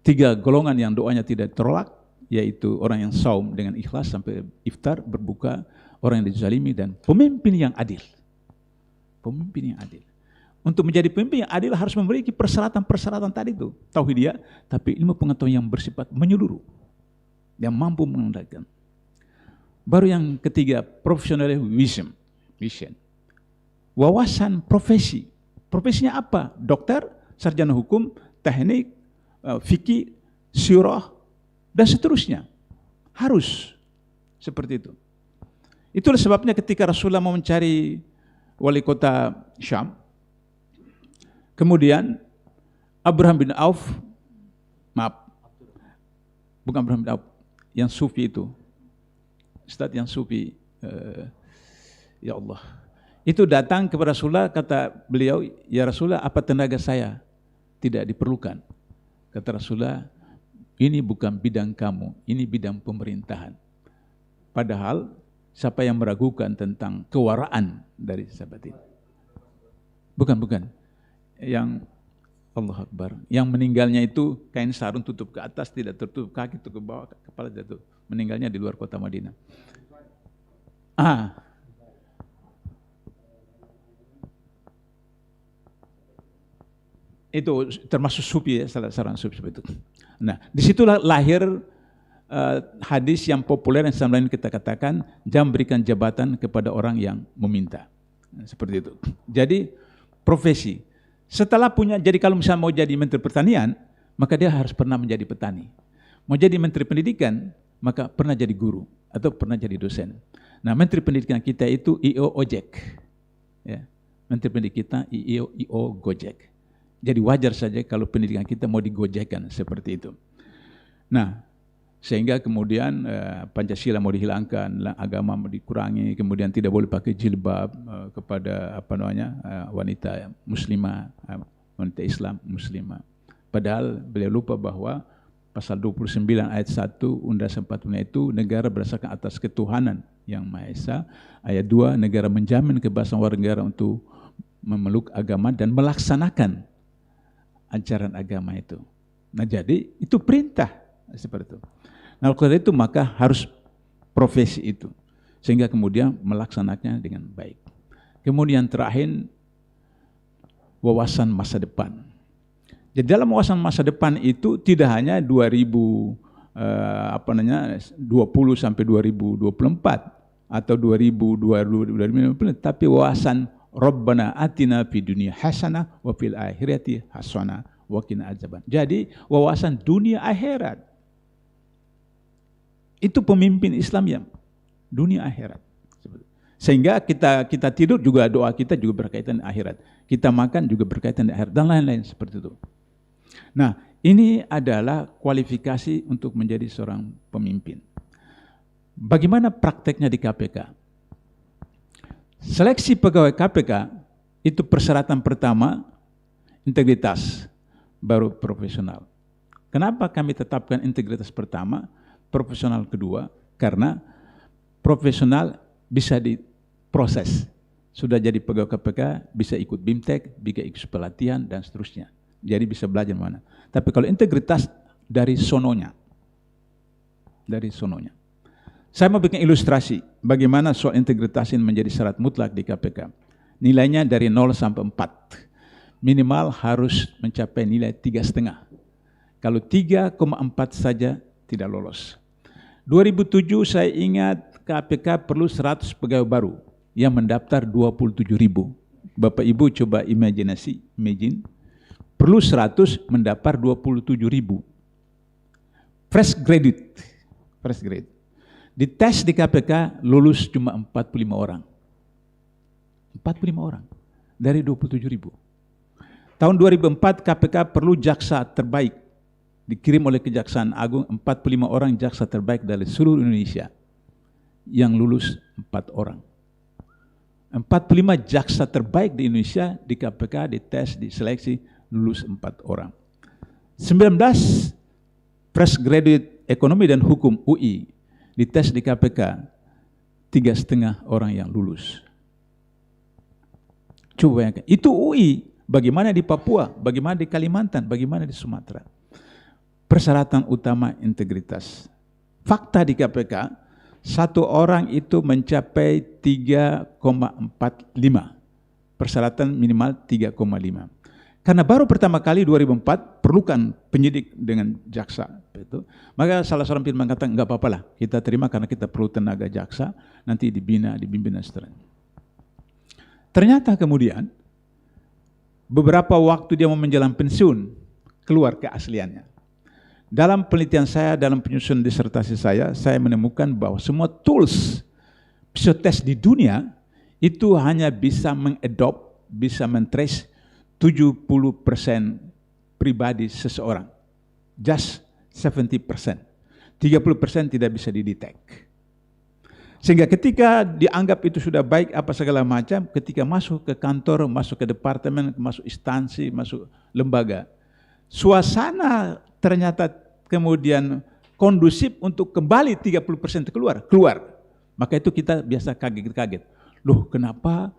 Speaker 4: 3 golongan yang doanya tidak tertolak, yaitu orang yang saum dengan ikhlas sampai iftar, berbuka, orang yang dizalimi, dan pemimpin yang adil. Pemimpin yang adil. Untuk menjadi pemimpin yang adil harus memiliki persyaratan-persyaratan tadi itu. Tauhidiyah, tapi ilmu pengetahuan yang bersifat menyeluruh. Yang mampu mengendalikan. Baru yang ketiga, professionalism. Vision. Wawasan profesi. Profesinya apa? Dokter, sarjana hukum, teknik, fikih, syirah, dan seterusnya. Harus seperti itu. Itulah sebabnya ketika Rasulullah mau mencari wali kota Syam, kemudian Abraham bin Auf, bukan Abraham bin Auf, yang sufi itu, Ustadz yang sufi, ya Allah, itu datang kepada Rasulullah, kata beliau, ya Rasulullah, apa tenaga saya tidak diperlukan? Kata Rasulullah, ini bukan bidang kamu, ini bidang pemerintahan. Padahal siapa yang meragukan tentang kewaraan dari sahabat ini? Bukan. Yang Allah Akbar, yang meninggalnya itu kain sarung tutup ke atas, tidak tertutup kaki, tutup ke bawah, kepala jatuh. Meninggalnya di luar kota Madinah. Itu termasuk sufi ya, salah seorang sufi seperti itu. Nah, disitulah lahir hadis yang populer yang selama ini kita katakan, jangan berikan jabatan kepada orang yang meminta. Nah, seperti itu. Jadi profesi. Setelah punya, jadi kalau misalnya mau jadi menteri pertanian, maka dia harus pernah menjadi petani. Mau jadi menteri pendidikan, maka pernah jadi guru atau pernah jadi dosen. Nah, menteri pendidikan kita itu IO Ojek. Ya. Menteri pendidikan kita IO Gojek. Jadi wajar saja kalau pendidikan kita mau digojekkan seperti itu. Nah, sehingga kemudian Pancasila mau dihilangkan, agama mau dikurangi, kemudian tidak boleh pakai jilbab kepada wanita muslimah, wanita Islam muslimah. Padahal beliau lupa bahwa pasal 29 ayat 1 Undang-Undang 45 itu negara berdasarkan atas ketuhanan yang Maha Esa. Ayat 2 negara menjamin kebebasan warga negara untuk memeluk agama dan melaksanakan ajaran agama itu. Nah, jadi itu perintah seperti itu. Nah, oleh itu maka harus profesi itu, sehingga kemudian melaksanakannya dengan baik. Kemudian terakhir, wawasan masa depan. Jadi dalam wawasan masa depan itu tidak hanya 2020 sampai 2024 atau 2020, tapi wawasan Rabbana atina fid dunya hasanah wa fil akhirati hasanah wa qina adzaban. Jadi wawasan dunia akhirat. Itu pemimpin Islam yang dunia akhirat. Sehingga kita tidur juga, doa kita juga berkaitan dengan akhirat. Kita makan juga berkaitan dengan akhirat dan lain-lain seperti itu. Nah, ini adalah kualifikasi untuk menjadi seorang pemimpin. Bagaimana prakteknya di KPK? Seleksi pegawai KPK itu persyaratan pertama integritas, baru profesional. Kenapa kami tetapkan integritas pertama, profesional kedua? Karena profesional bisa diproses. Sudah jadi pegawai KPK, bisa ikut BIMTEK, bisa ikut pelatihan, dan seterusnya. Jadi bisa belajar mana. Tapi kalau integritas dari sononya. Dari sononya. Saya mau bikin ilustrasi bagaimana soal integritas ini menjadi syarat mutlak di KPK. Nilainya dari 0 sampai 4. Minimal harus mencapai nilai 3,5. Kalau 3,4 saja tidak lolos. 2007 saya ingat KPK perlu 100 pegawai baru yang mendaftar 27.000. Bapak Ibu coba imagine. Perlu 100 mendaftar 27.000. Fresh grade. Di tes di KPK lulus cuma 45 orang. 45 orang dari 27.000. Tahun 2004 KPK perlu jaksa terbaik. Dikirim oleh Kejaksaan Agung 45 orang jaksa terbaik dari seluruh Indonesia. Yang lulus 4 orang. 45 jaksa terbaik di Indonesia di KPK dites, diseleksi, lulus 4 orang. 19 fresh graduate ekonomi dan hukum UI dites di KPK 3,5 orang yang lulus. Coba bayangkan, itu UI, bagaimana di Papua, bagaimana di Kalimantan, bagaimana di Sumatera. Persyaratan utama integritas. Fakta di KPK, satu orang itu mencapai 3,45. Persyaratan minimal 3,5. Karena baru pertama kali 2004 perlukan penyidik dengan jaksa. Itu. Maka salah seorang pimpinan mengatakan, enggak apa-apa lah, kita terima karena kita perlu tenaga jaksa, nanti dibina, dibimbing dan seterusnya. Ternyata kemudian, beberapa waktu dia mau menjelang pensiun, keluar keasliannya. Dalam penelitian saya, dalam penyusunan disertasi saya menemukan bahwa semua tools psikotest di dunia itu hanya bisa mengadopt, bisa mentrace 70% pribadi seseorang. Just 70%. 30% tidak bisa didetek. Sehingga ketika dianggap itu sudah baik apa segala macam, ketika masuk ke kantor, masuk ke departemen, masuk instansi, masuk lembaga, suasana ternyata kemudian kondusif untuk kembali 30% keluar. Maka itu kita biasa kaget-kaget. Loh, kenapa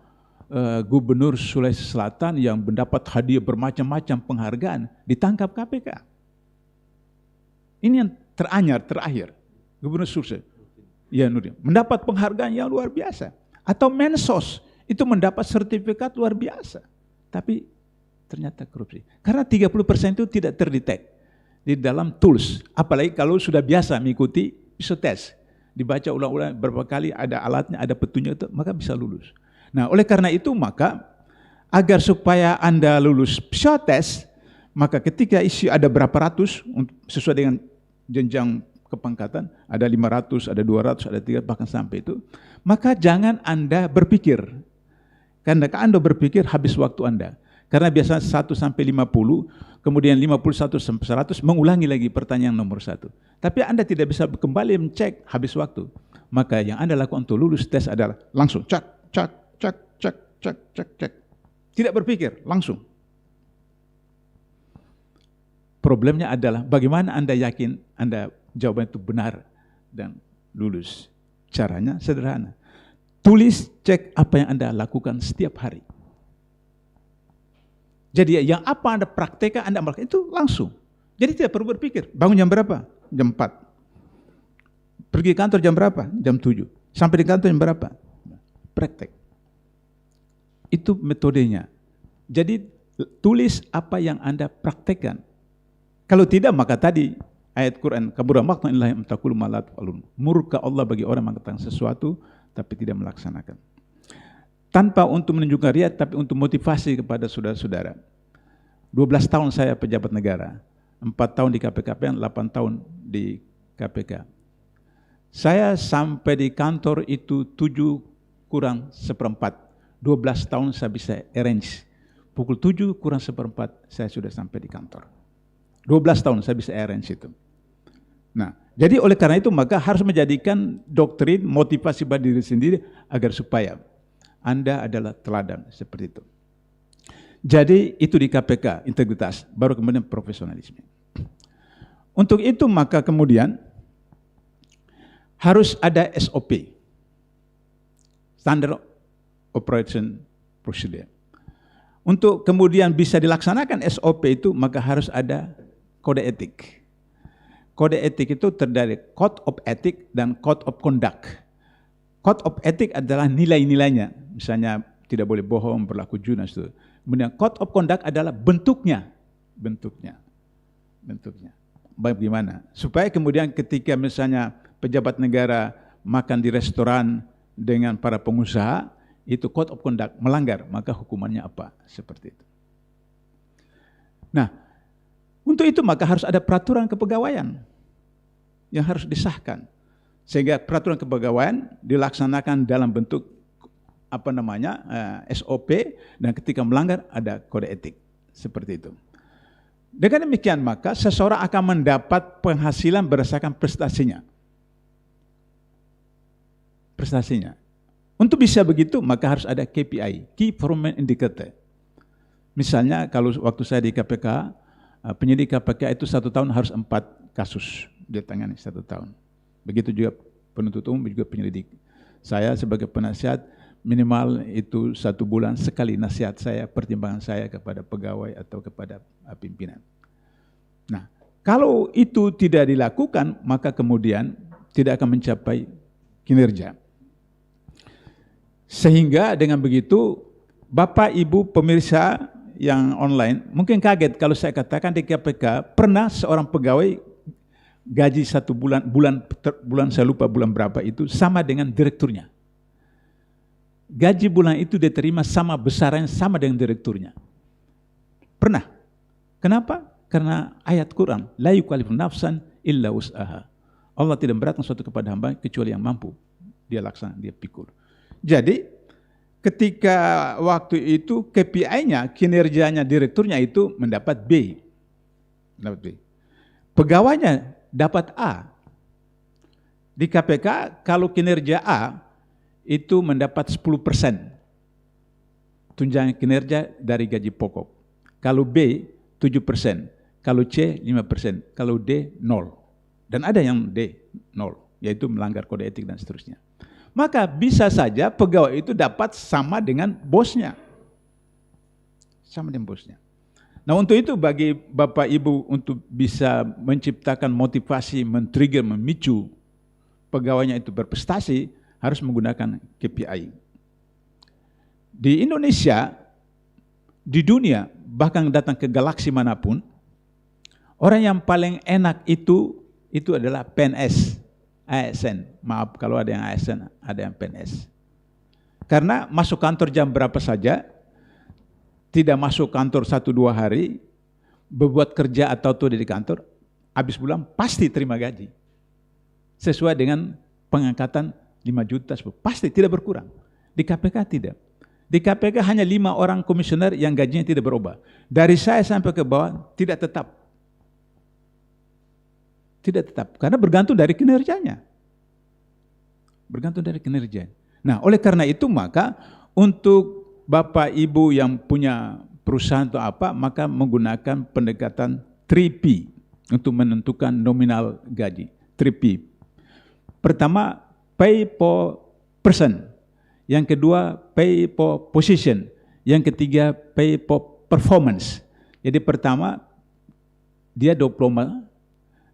Speaker 4: Gubernur Sulawesi Selatan yang mendapat hadiah bermacam-macam penghargaan ditangkap KPK? Ini yang terakhir. Gubernur Sulawesi. Ya, Nurdin, mendapat penghargaan yang luar biasa. Atau Mensos, itu mendapat sertifikat luar biasa. Tapi ternyata korupsi. Karena 30% itu tidak terdetek di dalam tools. Apalagi kalau sudah biasa mengikuti psikotest. Dibaca ulang-ulang berapa kali, ada alatnya, ada petunjuk itu, maka bisa lulus. Nah, oleh karena itu maka agar supaya Anda lulus psikotest, maka ketika isi ada berapa ratus, sesuai dengan jenjang kepangkatan, ada 500, ada 200, ada 300, bahkan sampai itu, maka jangan Anda berpikir. Karena Anda berpikir habis waktu Anda. Karena biasanya 1 sampai 50, kemudian 51 sampai 100, mengulangi lagi pertanyaan nomor 1. Tapi Anda tidak bisa kembali mencek habis waktu. Maka yang Anda lakukan untuk lulus tes adalah langsung cek. Tidak berpikir, langsung. Problemnya adalah bagaimana Anda yakin Anda jawaban itu benar dan lulus. Caranya sederhana. Tulis, cek apa yang Anda lakukan setiap hari. Jadi yang apa Anda praktekkan, Anda melakukan itu langsung. Jadi tidak perlu berpikir, bangun jam berapa? Jam 4. Pergi kantor jam berapa? Jam 7. Sampai di kantor jam berapa? Praktek. Itu metodenya. Jadi tulis apa yang Anda praktekkan. Kalau tidak, maka tadi ayat Quran, kabura maqtan illahi amtakulu malat alun. Murka Allah bagi orang mengatakan sesuatu tapi tidak melaksanakan. Tanpa untuk menunjukkan riya, tapi untuk motivasi kepada saudara-saudara. 12 tahun saya pejabat negara, 4 tahun di KPK, 8 tahun di KPK. Saya sampai di kantor itu 7 kurang 1/4. 12 tahun saya bisa arrange. Pukul 7 kurang 1/4 saya sudah sampai di kantor. 12 tahun saya bisa arrange itu. Nah, jadi oleh karena itu maka harus menjadikan doktrin motivasi pada diri sendiri agar supaya Anda adalah teladan seperti itu. Jadi itu di KPK, integritas, baru kemudian profesionalisme. Untuk itu maka kemudian harus ada SOP, Standard Operation Procedure. Untuk kemudian bisa dilaksanakan SOP itu, maka harus ada kode etik. Kode etik itu terdiri Code of Ethics dan Code of Conduct. Code of Ethics adalah nilai-nilainya, misalnya tidak boleh bohong, berlaku jujur, dan seterusnya. Kemudian Code of Conduct adalah bentuknya. Bagaimana? Supaya kemudian ketika misalnya pejabat negara makan di restoran dengan para pengusaha, itu Code of Conduct melanggar, maka hukumannya apa? Seperti itu. Nah, untuk itu maka harus ada peraturan kepegawaian yang harus disahkan. Sehingga peraturan kepegawaian dilaksanakan dalam bentuk SOP, dan ketika melanggar ada kode etik. Seperti itu. Dengan demikian maka seseorang akan mendapat penghasilan berdasarkan prestasinya. Untuk bisa begitu maka harus ada KPI, Key Performance Indicator. Misalnya kalau waktu saya di KPK, penyidik KPK itu 1 tahun harus 4 kasus ditangani 1 tahun. Begitu juga penuntut umum, juga penyelidik. Saya sebagai penasihat minimal itu 1 bulan sekali nasihat saya, pertimbangan saya kepada pegawai atau kepada pimpinan. Nah, kalau itu tidak dilakukan maka kemudian tidak akan mencapai kinerja. Sehingga dengan begitu, Bapak Ibu pemirsa yang online mungkin kaget kalau saya katakan di KPK pernah seorang pegawai gaji 1 bulan saya lupa bulan berapa itu sama dengan direkturnya. Gaji bulan itu diterima sama besarnya sama dengan direkturnya. Pernah. Kenapa? Karena ayat Quran, la yukallifu nafsan illa wus'aha. Allah tidak memberatkan suatu kepada hamba kecuali yang mampu. Dia laksana, dia pikul. Jadi ketika waktu itu KPI-nya, kinerjanya direkturnya itu mendapat B. Pegawainya dapat A. Di KPK kalau kinerja A itu mendapat 10% tunjangan kinerja dari gaji pokok. Kalau B 7%, kalau C 5%, kalau D 0. Dan ada yang D 0, yaitu melanggar kode etik dan seterusnya. Maka bisa saja pegawai itu dapat sama dengan bosnya. Sama dengan bosnya. Nah untuk itu bagi Bapak Ibu untuk bisa menciptakan motivasi, men-trigger, memicu pegawainya itu berprestasi, harus menggunakan KPI. Di Indonesia, di dunia, bahkan datang ke galaksi manapun, orang yang paling enak itu adalah PNS. ASN, maaf kalau ada yang ASN, ada yang PNS. Karena masuk kantor jam berapa saja, tidak masuk kantor 1-2 hari, berbuat kerja atau tuh di kantor, habis bulan pasti terima gaji. Sesuai dengan pengangkatan 5 juta, pasti tidak berkurang. Di KPK tidak. Di KPK hanya 5 orang komisioner yang gajinya tidak berubah. Dari saya sampai ke bawah tidak tetap. Tidak tetap, karena bergantung dari kinerjanya. Bergantung dari kinerja. Nah, oleh karena itu maka untuk Bapak Ibu yang punya perusahaan atau apa, maka menggunakan pendekatan 3P untuk menentukan nominal gaji. 3P. Pertama, pay for person. Yang kedua, pay for position. Yang ketiga, pay for performance. Jadi pertama, dia diploma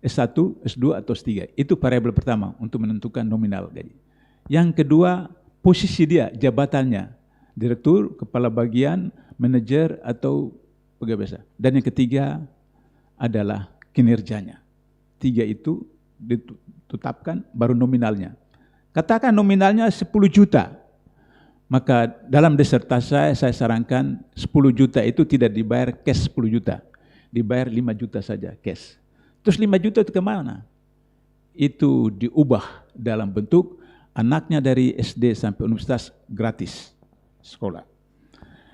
Speaker 4: S1, S2 atau S3. Itu variabel pertama untuk menentukan nominal gaji. Yang kedua, posisi dia, jabatannya. Direktur, kepala bagian, manajer atau pegawai biasa. Dan yang ketiga adalah kinerjanya. 3 itu ditetapkan baru nominalnya. Katakan nominalnya 10 juta. Maka dalam disertasi saya sarankan 10 juta itu tidak dibayar cash 10 juta. Dibayar 5 juta saja cash. Terus 5 juta itu kemana? Itu diubah dalam bentuk anaknya dari SD sampai universitas gratis sekolah.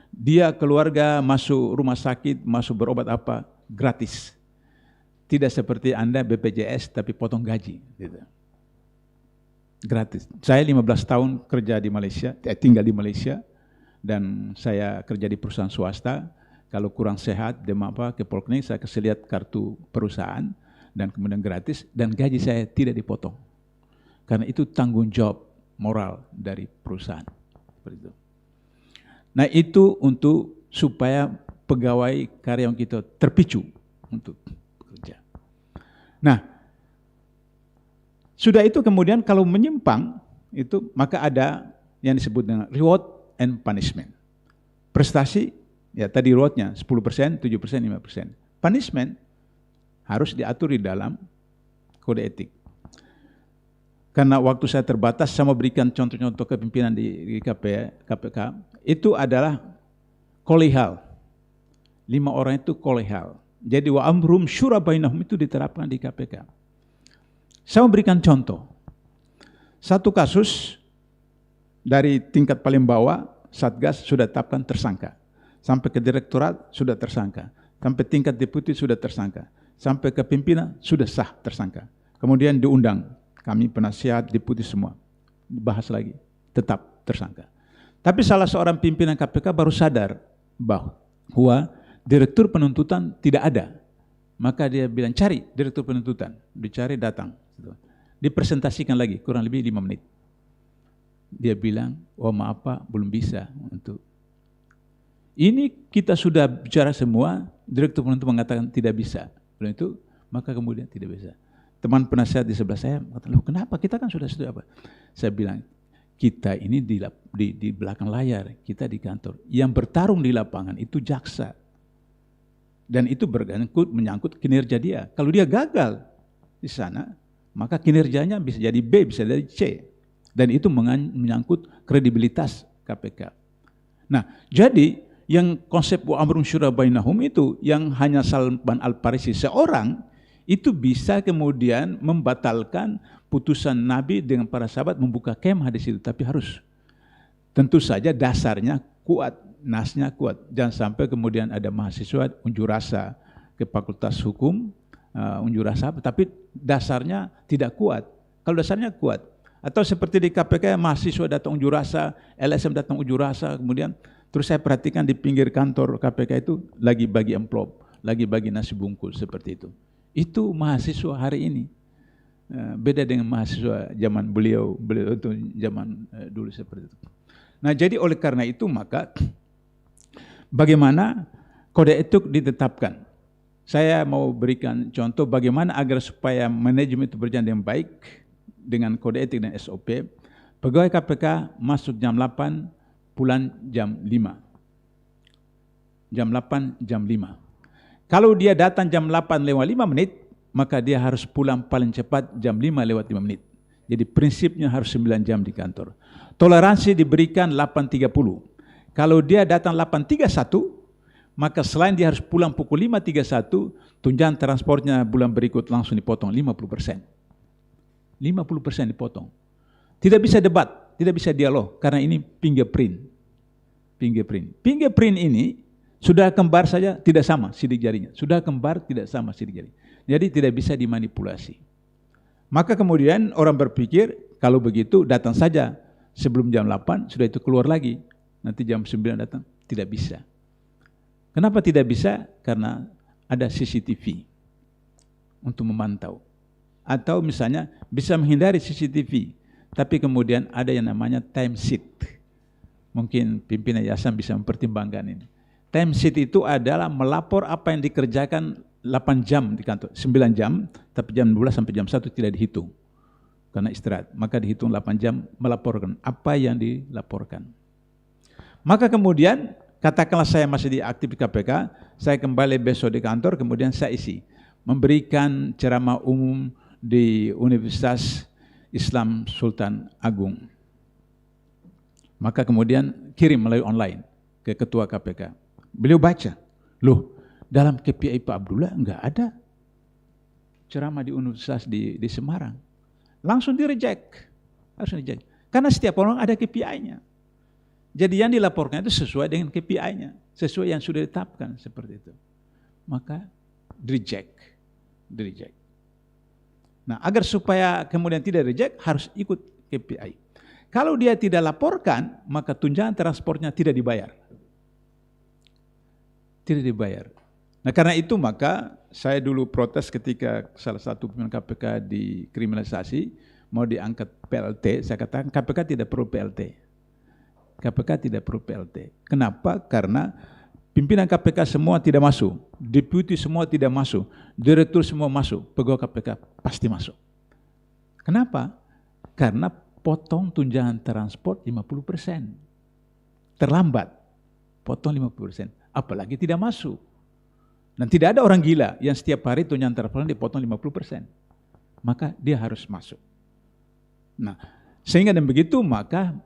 Speaker 4: Dia keluarga masuk rumah sakit, masuk berobat apa, gratis. Tidak seperti Anda BPJS tapi potong gaji. Gitu. Gratis. Saya 15 tahun kerja di Malaysia, tinggal di Malaysia, dan saya kerja di perusahaan swasta. Kalau kurang sehat, demam apa, ke poliklinik, saya kasih lihat kartu perusahaan, dan kemudian gratis, dan gaji saya tidak dipotong. Karena itu tanggung jawab moral dari perusahaan. Seperti itu. Nah itu untuk supaya pegawai karyawan kita terpicu untuk bekerja. Nah, sudah itu kemudian kalau menyimpang itu maka ada yang disebut dengan reward and punishment. Prestasi ya tadi rewardnya 10%, 7%, 5%. Punishment harus diatur di dalam kode etik. Karena waktu saya terbatas, saya mau berikan contoh-contoh kepimpinan di KPK, itu adalah kolehal. 5 orang itu kolehal. Jadi wa amrum syura bainahum itu diterapkan di KPK. Saya memberikan contoh. Satu kasus dari tingkat paling bawah, Satgas sudah tetapkan tersangka. Sampai ke direktorat sudah tersangka. Sampai tingkat deputi sudah tersangka. Sampai ke pimpinan sudah sah tersangka. Kemudian diundang, kami penasihat, deputi semua. Dibahas lagi, tetap tersangka. Tapi salah seorang pimpinan KPK baru sadar bahwa direktur penuntutan tidak ada. Maka dia bilang, cari direktur penuntutan. Dicari, datang. Dipresentasikan lagi, kurang lebih 5 menit. Dia bilang, oh maaf Pak, belum bisa untuk. Ini kita sudah bicara semua, direktur penuntutan mengatakan tidak bisa. Belum itu, maka kemudian tidak bisa. Teman penasihat di sebelah saya mengatakan, loh kenapa? Kita kan sudah setuju apa? Saya bilang, kita ini di belakang layar, kita di kantor. Yang bertarung di lapangan itu jaksa. Dan itu menyangkut kinerja dia. Kalau dia gagal di sana, maka kinerjanya bisa jadi B, bisa jadi C. Dan itu menyangkut kredibilitas KPK. Nah, jadi yang konsep wa amrun syura bainahum itu, yang hanya Salman Al-Farisi seorang, itu bisa kemudian membatalkan putusan Nabi dengan para sahabat membuka kemah di situ. Tapi harus, tentu saja dasarnya kuat, nasnya kuat. Jangan sampai kemudian ada mahasiswa unjuk rasa ke Fakultas Hukum, unjuk rasa, tapi dasarnya tidak kuat. Kalau dasarnya kuat, atau seperti di KPK, mahasiswa datang unjuk rasa, LSM datang unjuk rasa, kemudian terus saya perhatikan di pinggir kantor KPK itu lagi bagi amplop, lagi bagi nasi bungkus seperti itu. Itu mahasiswa hari ini. Beda dengan mahasiswa zaman beliau itu zaman dulu seperti itu. Nah, jadi oleh karena itu maka bagaimana kode etik ditetapkan. Saya mau berikan contoh bagaimana agar supaya manajemen itu berjalan dengan baik dengan kode etik dan SOP. Pegawai KPK masuk jam 8, pulang jam 5. Jam 8, jam 5. Kalau dia datang jam 8:05, maka dia harus pulang paling cepat jam 5:05. Jadi prinsipnya harus 9 jam di kantor. Toleransi diberikan 8.30. Kalau dia datang 8.31, maka selain dia harus pulang pukul 5.31, tunjangan transportnya bulan berikut langsung dipotong 50%. 50% dipotong. Tidak bisa debat, tidak bisa dialog, karena ini fingerprint. Fingerprint ini, saudara kembar saja tidak sama sidik jarinya. Saudara kembar tidak sama sidik jari. Jadi tidak bisa dimanipulasi. Maka kemudian orang berpikir, kalau begitu datang saja sebelum jam 8, sudah itu keluar lagi. Nanti jam 9 datang, tidak bisa. Kenapa tidak bisa? Karena ada CCTV untuk memantau. Atau misalnya bisa menghindari CCTV, tapi kemudian ada yang namanya time sheet. Mungkin pimpinan yayasan bisa mempertimbangkan ini. Time sheet itu adalah melapor apa yang dikerjakan 8 jam di kantor, 9 jam, tapi jam 12 sampai jam 1 tidak dihitung. Karena istirahat, maka dihitung 8 jam melaporkan apa yang dilaporkan. Maka kemudian, katakanlah saya masih di aktif di KPK, saya kembali besok di kantor, kemudian saya isi. Memberikan ceramah umum di Universitas Islam Sultan Agung. Maka kemudian kirim melalui online ke Ketua KPK. Beliau baca, loh dalam KPI Pak Abdullah enggak ada ceramah di universitas di Semarang. Langsung di-reject. Harus di-reject. Karena setiap orang ada KPI-nya. Jadi yang dilaporkan itu sesuai dengan KPI-nya. Sesuai yang sudah ditetapkan seperti itu. Maka di-reject. Nah, agar supaya kemudian tidak reject, harus ikut KPI. Kalau dia tidak laporkan, maka tunjangan transportnya tidak dibayar. Tidak dibayar. Nah, karena itu maka saya dulu protes ketika salah satu pimpinan KPK dikriminalisasi, mau diangkat PLT, saya katakan KPK tidak perlu PLT. KPK tidak perlu PLT. Kenapa? Karena Pimpinan KPK semua tidak masuk, deputi semua tidak masuk, direktur semua masuk, pegawai KPK pasti masuk. Kenapa? Karena potong tunjangan transport 50%. Terlambat, potong 50%, apalagi tidak masuk. Dan tidak ada orang gila yang setiap hari tunjangan transport dipotong 50%. Maka dia harus masuk. Nah, sehingga dan begitu maka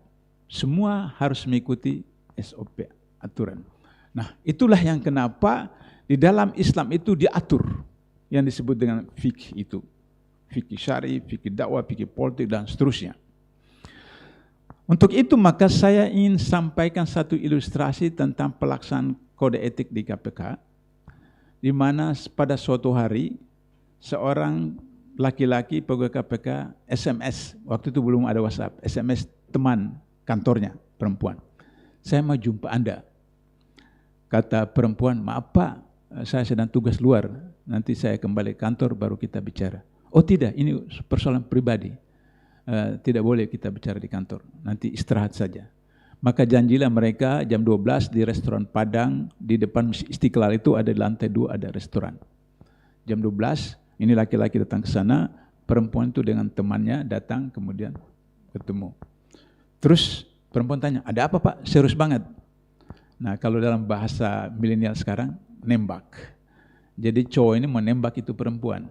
Speaker 4: semua harus mengikuti SOP, aturan. Nah, itulah yang kenapa di dalam Islam itu diatur yang disebut dengan fikih itu. Fikih syar'i, fikih dakwah, fikih politik, dan seterusnya. Untuk itu maka saya ingin sampaikan satu ilustrasi tentang pelaksanaan kode etik di KPK, di mana pada suatu hari seorang laki-laki pegawai KPK SMS, waktu itu belum ada WhatsApp, SMS teman kantornya, perempuan. Saya mau jumpa Anda. Kata perempuan, maaf Pak, saya sedang tugas luar, nanti saya kembali kantor baru kita bicara. Oh tidak, ini persoalan pribadi, tidak boleh kita bicara di kantor, nanti istirahat saja. Maka janjilah mereka jam 12 di restoran Padang, di depan Istiqlal itu ada di lantai 2 ada restoran. Jam 12, ini laki-laki datang ke sana, perempuan itu dengan temannya datang kemudian ketemu. Terus perempuan tanya, ada apa Pak? Serius banget. Nah, kalau dalam bahasa milenial sekarang, nembak. Jadi cowok ini menembak itu perempuan.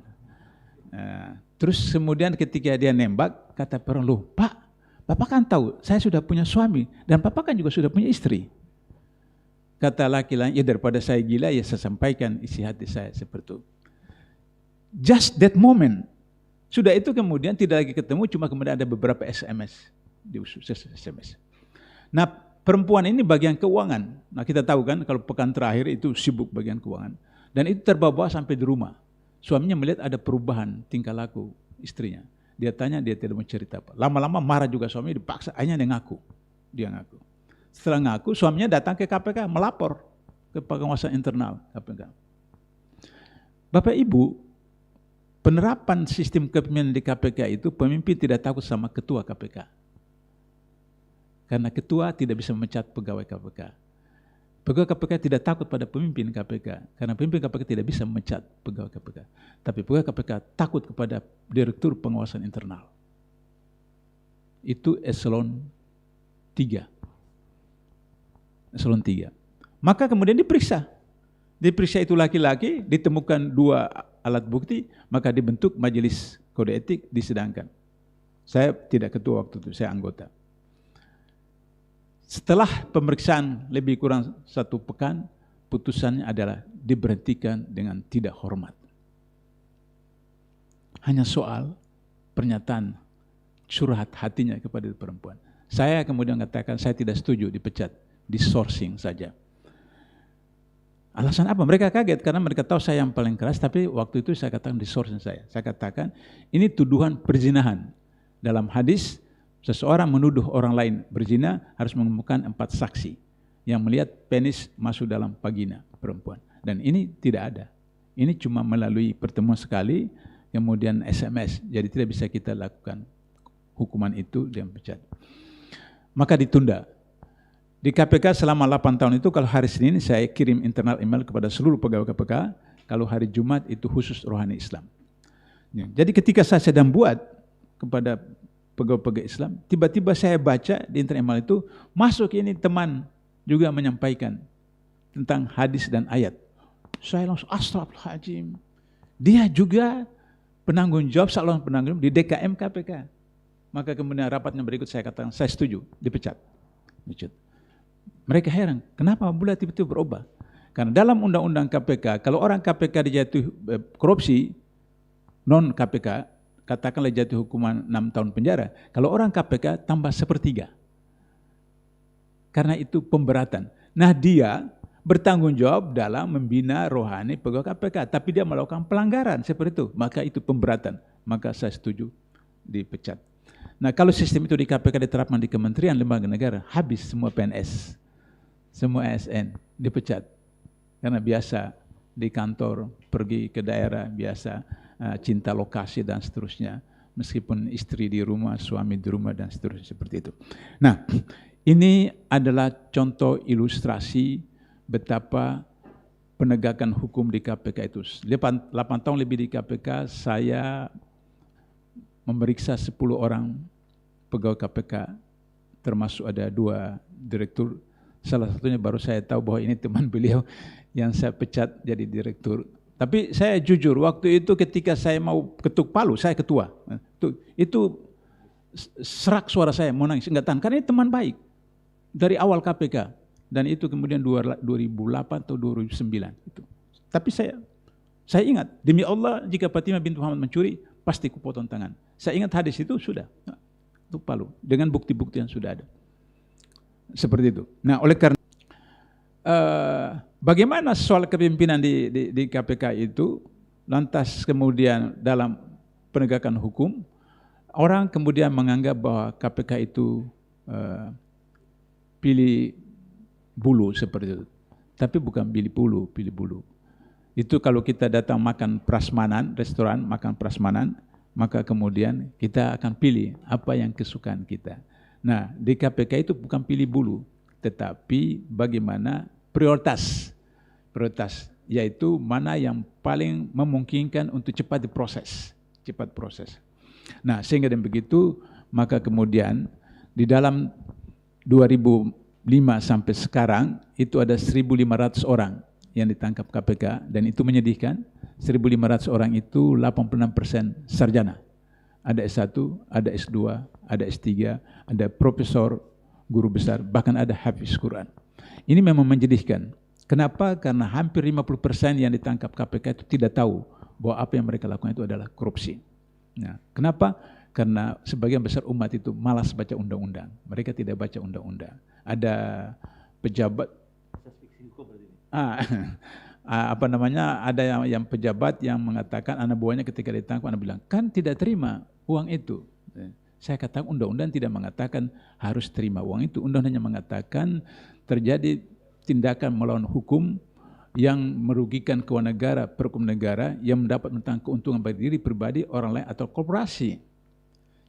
Speaker 4: Terus kemudian ketika dia nembak, kata perempuan, loh Pak, Bapak kan tahu saya sudah punya suami, dan Bapak kan juga sudah punya istri. Kata laki-laki, ya daripada saya gila, ya saya sampaikan isi hati saya seperti itu. Just that moment. Sudah itu kemudian tidak lagi ketemu, cuma kemudian ada beberapa SMS. SMS. Nah, perempuan ini bagian keuangan. Nah, kita tahu kan kalau pekan terakhir itu sibuk bagian keuangan. Dan itu terbawa sampai di rumah. Suaminya melihat ada perubahan tingkah laku istrinya. Dia tanya, dia tidak mau cerita apa. Lama-lama marah juga suaminya, dipaksa. Akhirnya dia ngaku. Dia ngaku. Setelah ngaku, suaminya datang ke KPK melapor ke pengawasan internal KPK. Bapak Ibu, penerapan sistem kepemimpinan di KPK itu pemimpin tidak takut sama ketua KPK. Karena ketua tidak bisa memecat pegawai KPK. Pegawai KPK tidak takut pada pemimpin KPK. Karena pemimpin KPK tidak bisa memecat pegawai KPK. Tapi pegawai KPK takut kepada direktur pengawasan internal. Itu eselon 3. Eselon 3. Maka kemudian diperiksa. Diperiksa itu laki-laki, ditemukan 2 alat bukti, maka dibentuk majelis kode etik, disidangkan. Saya tidak ketua waktu itu, saya anggota. Setelah pemeriksaan lebih kurang 1 pekan, putusannya adalah diberhentikan dengan tidak hormat. Hanya soal pernyataan curhat hatinya kepada perempuan. Saya kemudian katakan saya tidak setuju dipecat, di sourcing saja. Alasan apa? Mereka kaget karena mereka tahu saya yang paling keras, tapi waktu itu saya katakan di sourcing saya. Saya katakan ini tuduhan perzinahan. Dalam hadis, seseorang menuduh orang lain berzina harus menemukan 4 saksi yang melihat penis masuk dalam vagina perempuan. Dan ini tidak ada. Ini cuma melalui pertemuan sekali, kemudian SMS. Jadi tidak bisa kita lakukan hukuman itu dan pecat. Maka ditunda. Di KPK selama 8 tahun itu, kalau hari Senin saya kirim internal email kepada seluruh pegawai KPK, kalau hari Jumat itu khusus rohani Islam. Jadi ketika saya sedang buat kepada pegawai-pegawai Islam, tiba-tiba saya baca di internal email itu, masuk ini teman juga menyampaikan tentang hadis dan ayat. Saya langsung astagfirullahaladzim. Dia juga penanggung jawab, salon penanggung jawab di DKM KPK. Maka kemudian rapatnya berikut saya katakan, saya setuju, dipecat. Mereka heran, kenapa Abdullah tiba-tiba berubah? Karena dalam undang-undang KPK, kalau orang KPK dijatuhi korupsi, non KPK, katakanlah jatuh hukuman 6 tahun penjara. Kalau orang KPK tambah 1/3. Karena itu pemberatan. Nah, dia bertanggung jawab dalam membina rohani pegawai KPK, tapi dia melakukan pelanggaran seperti itu, maka itu pemberatan. Maka saya setuju dipecat. Nah, kalau sistem itu di KPK diterapkan di kementerian lembaga negara, habis semua PNS, semua ASN dipecat. Karena biasa di kantor, pergi ke daerah, biasa cinta lokasi dan seterusnya. Meskipun istri di rumah, suami di rumah dan seterusnya seperti itu. Nah, ini adalah contoh ilustrasi betapa penegakan hukum di KPK itu. 8 tahun lebih di KPK, saya memeriksa 10 orang pegawai KPK, termasuk ada 2 direktur. Salah satunya baru saya tahu bahwa ini teman beliau yang saya pecat jadi direktur. Tapi saya jujur, waktu itu ketika saya mau ketuk palu, saya ketua. Itu serak suara saya, mau nangis, enggak tahan. Karena ini teman baik dari awal KPK. Dan itu kemudian 2008 atau 2009. Itu. Tapi saya ingat, demi Allah jika Fatimah binti Muhammad mencuri, pasti kupotong tangan. Saya ingat hadis itu sudah, ketuk palu. Dengan bukti-bukti yang sudah ada. Seperti itu. Nah, oleh karena bagaimana soal kepemimpinan di KPK itu, lantas kemudian dalam penegakan hukum, orang kemudian menganggap bahwa KPK itu pilih bulu seperti itu. Tapi bukan pilih bulu. Itu kalau kita datang makan prasmanan, restoran makan prasmanan, maka kemudian kita akan pilih apa yang kesukaan kita. Nah, di KPK itu bukan pilih bulu, tetapi bagaimana prioritas, yaitu mana yang paling memungkinkan untuk cepat diproses, cepat proses. Nah, sehingga dengan begitu, maka kemudian di dalam 2005 sampai sekarang itu ada 1.500 orang yang ditangkap KPK, dan itu menyedihkan. 1.500 orang itu 86% sarjana. Ada S1, ada S2, ada S3, ada profesor, guru besar, bahkan ada hafiz Quran. Ini memang menyedihkan. Kenapa? Karena hampir 50% yang ditangkap KPK itu tidak tahu bahwa apa yang mereka lakukan itu adalah korupsi. Nah, kenapa? Karena sebagian besar umat itu malas baca undang-undang. Mereka tidak baca undang-undang. Ada pejabat, ada yang pejabat yang mengatakan anak buahnya ketika ditangkap, anak bilang, kan tidak terima uang itu. Saya katakan undang-undang tidak mengatakan harus terima uang itu. Undang-undangnya mengatakan terjadi tindakan melawan hukum yang merugikan keuangan negara, perekonomian negara, yang mendapat tentang keuntungan bagi diri pribadi, orang lain atau korporasi.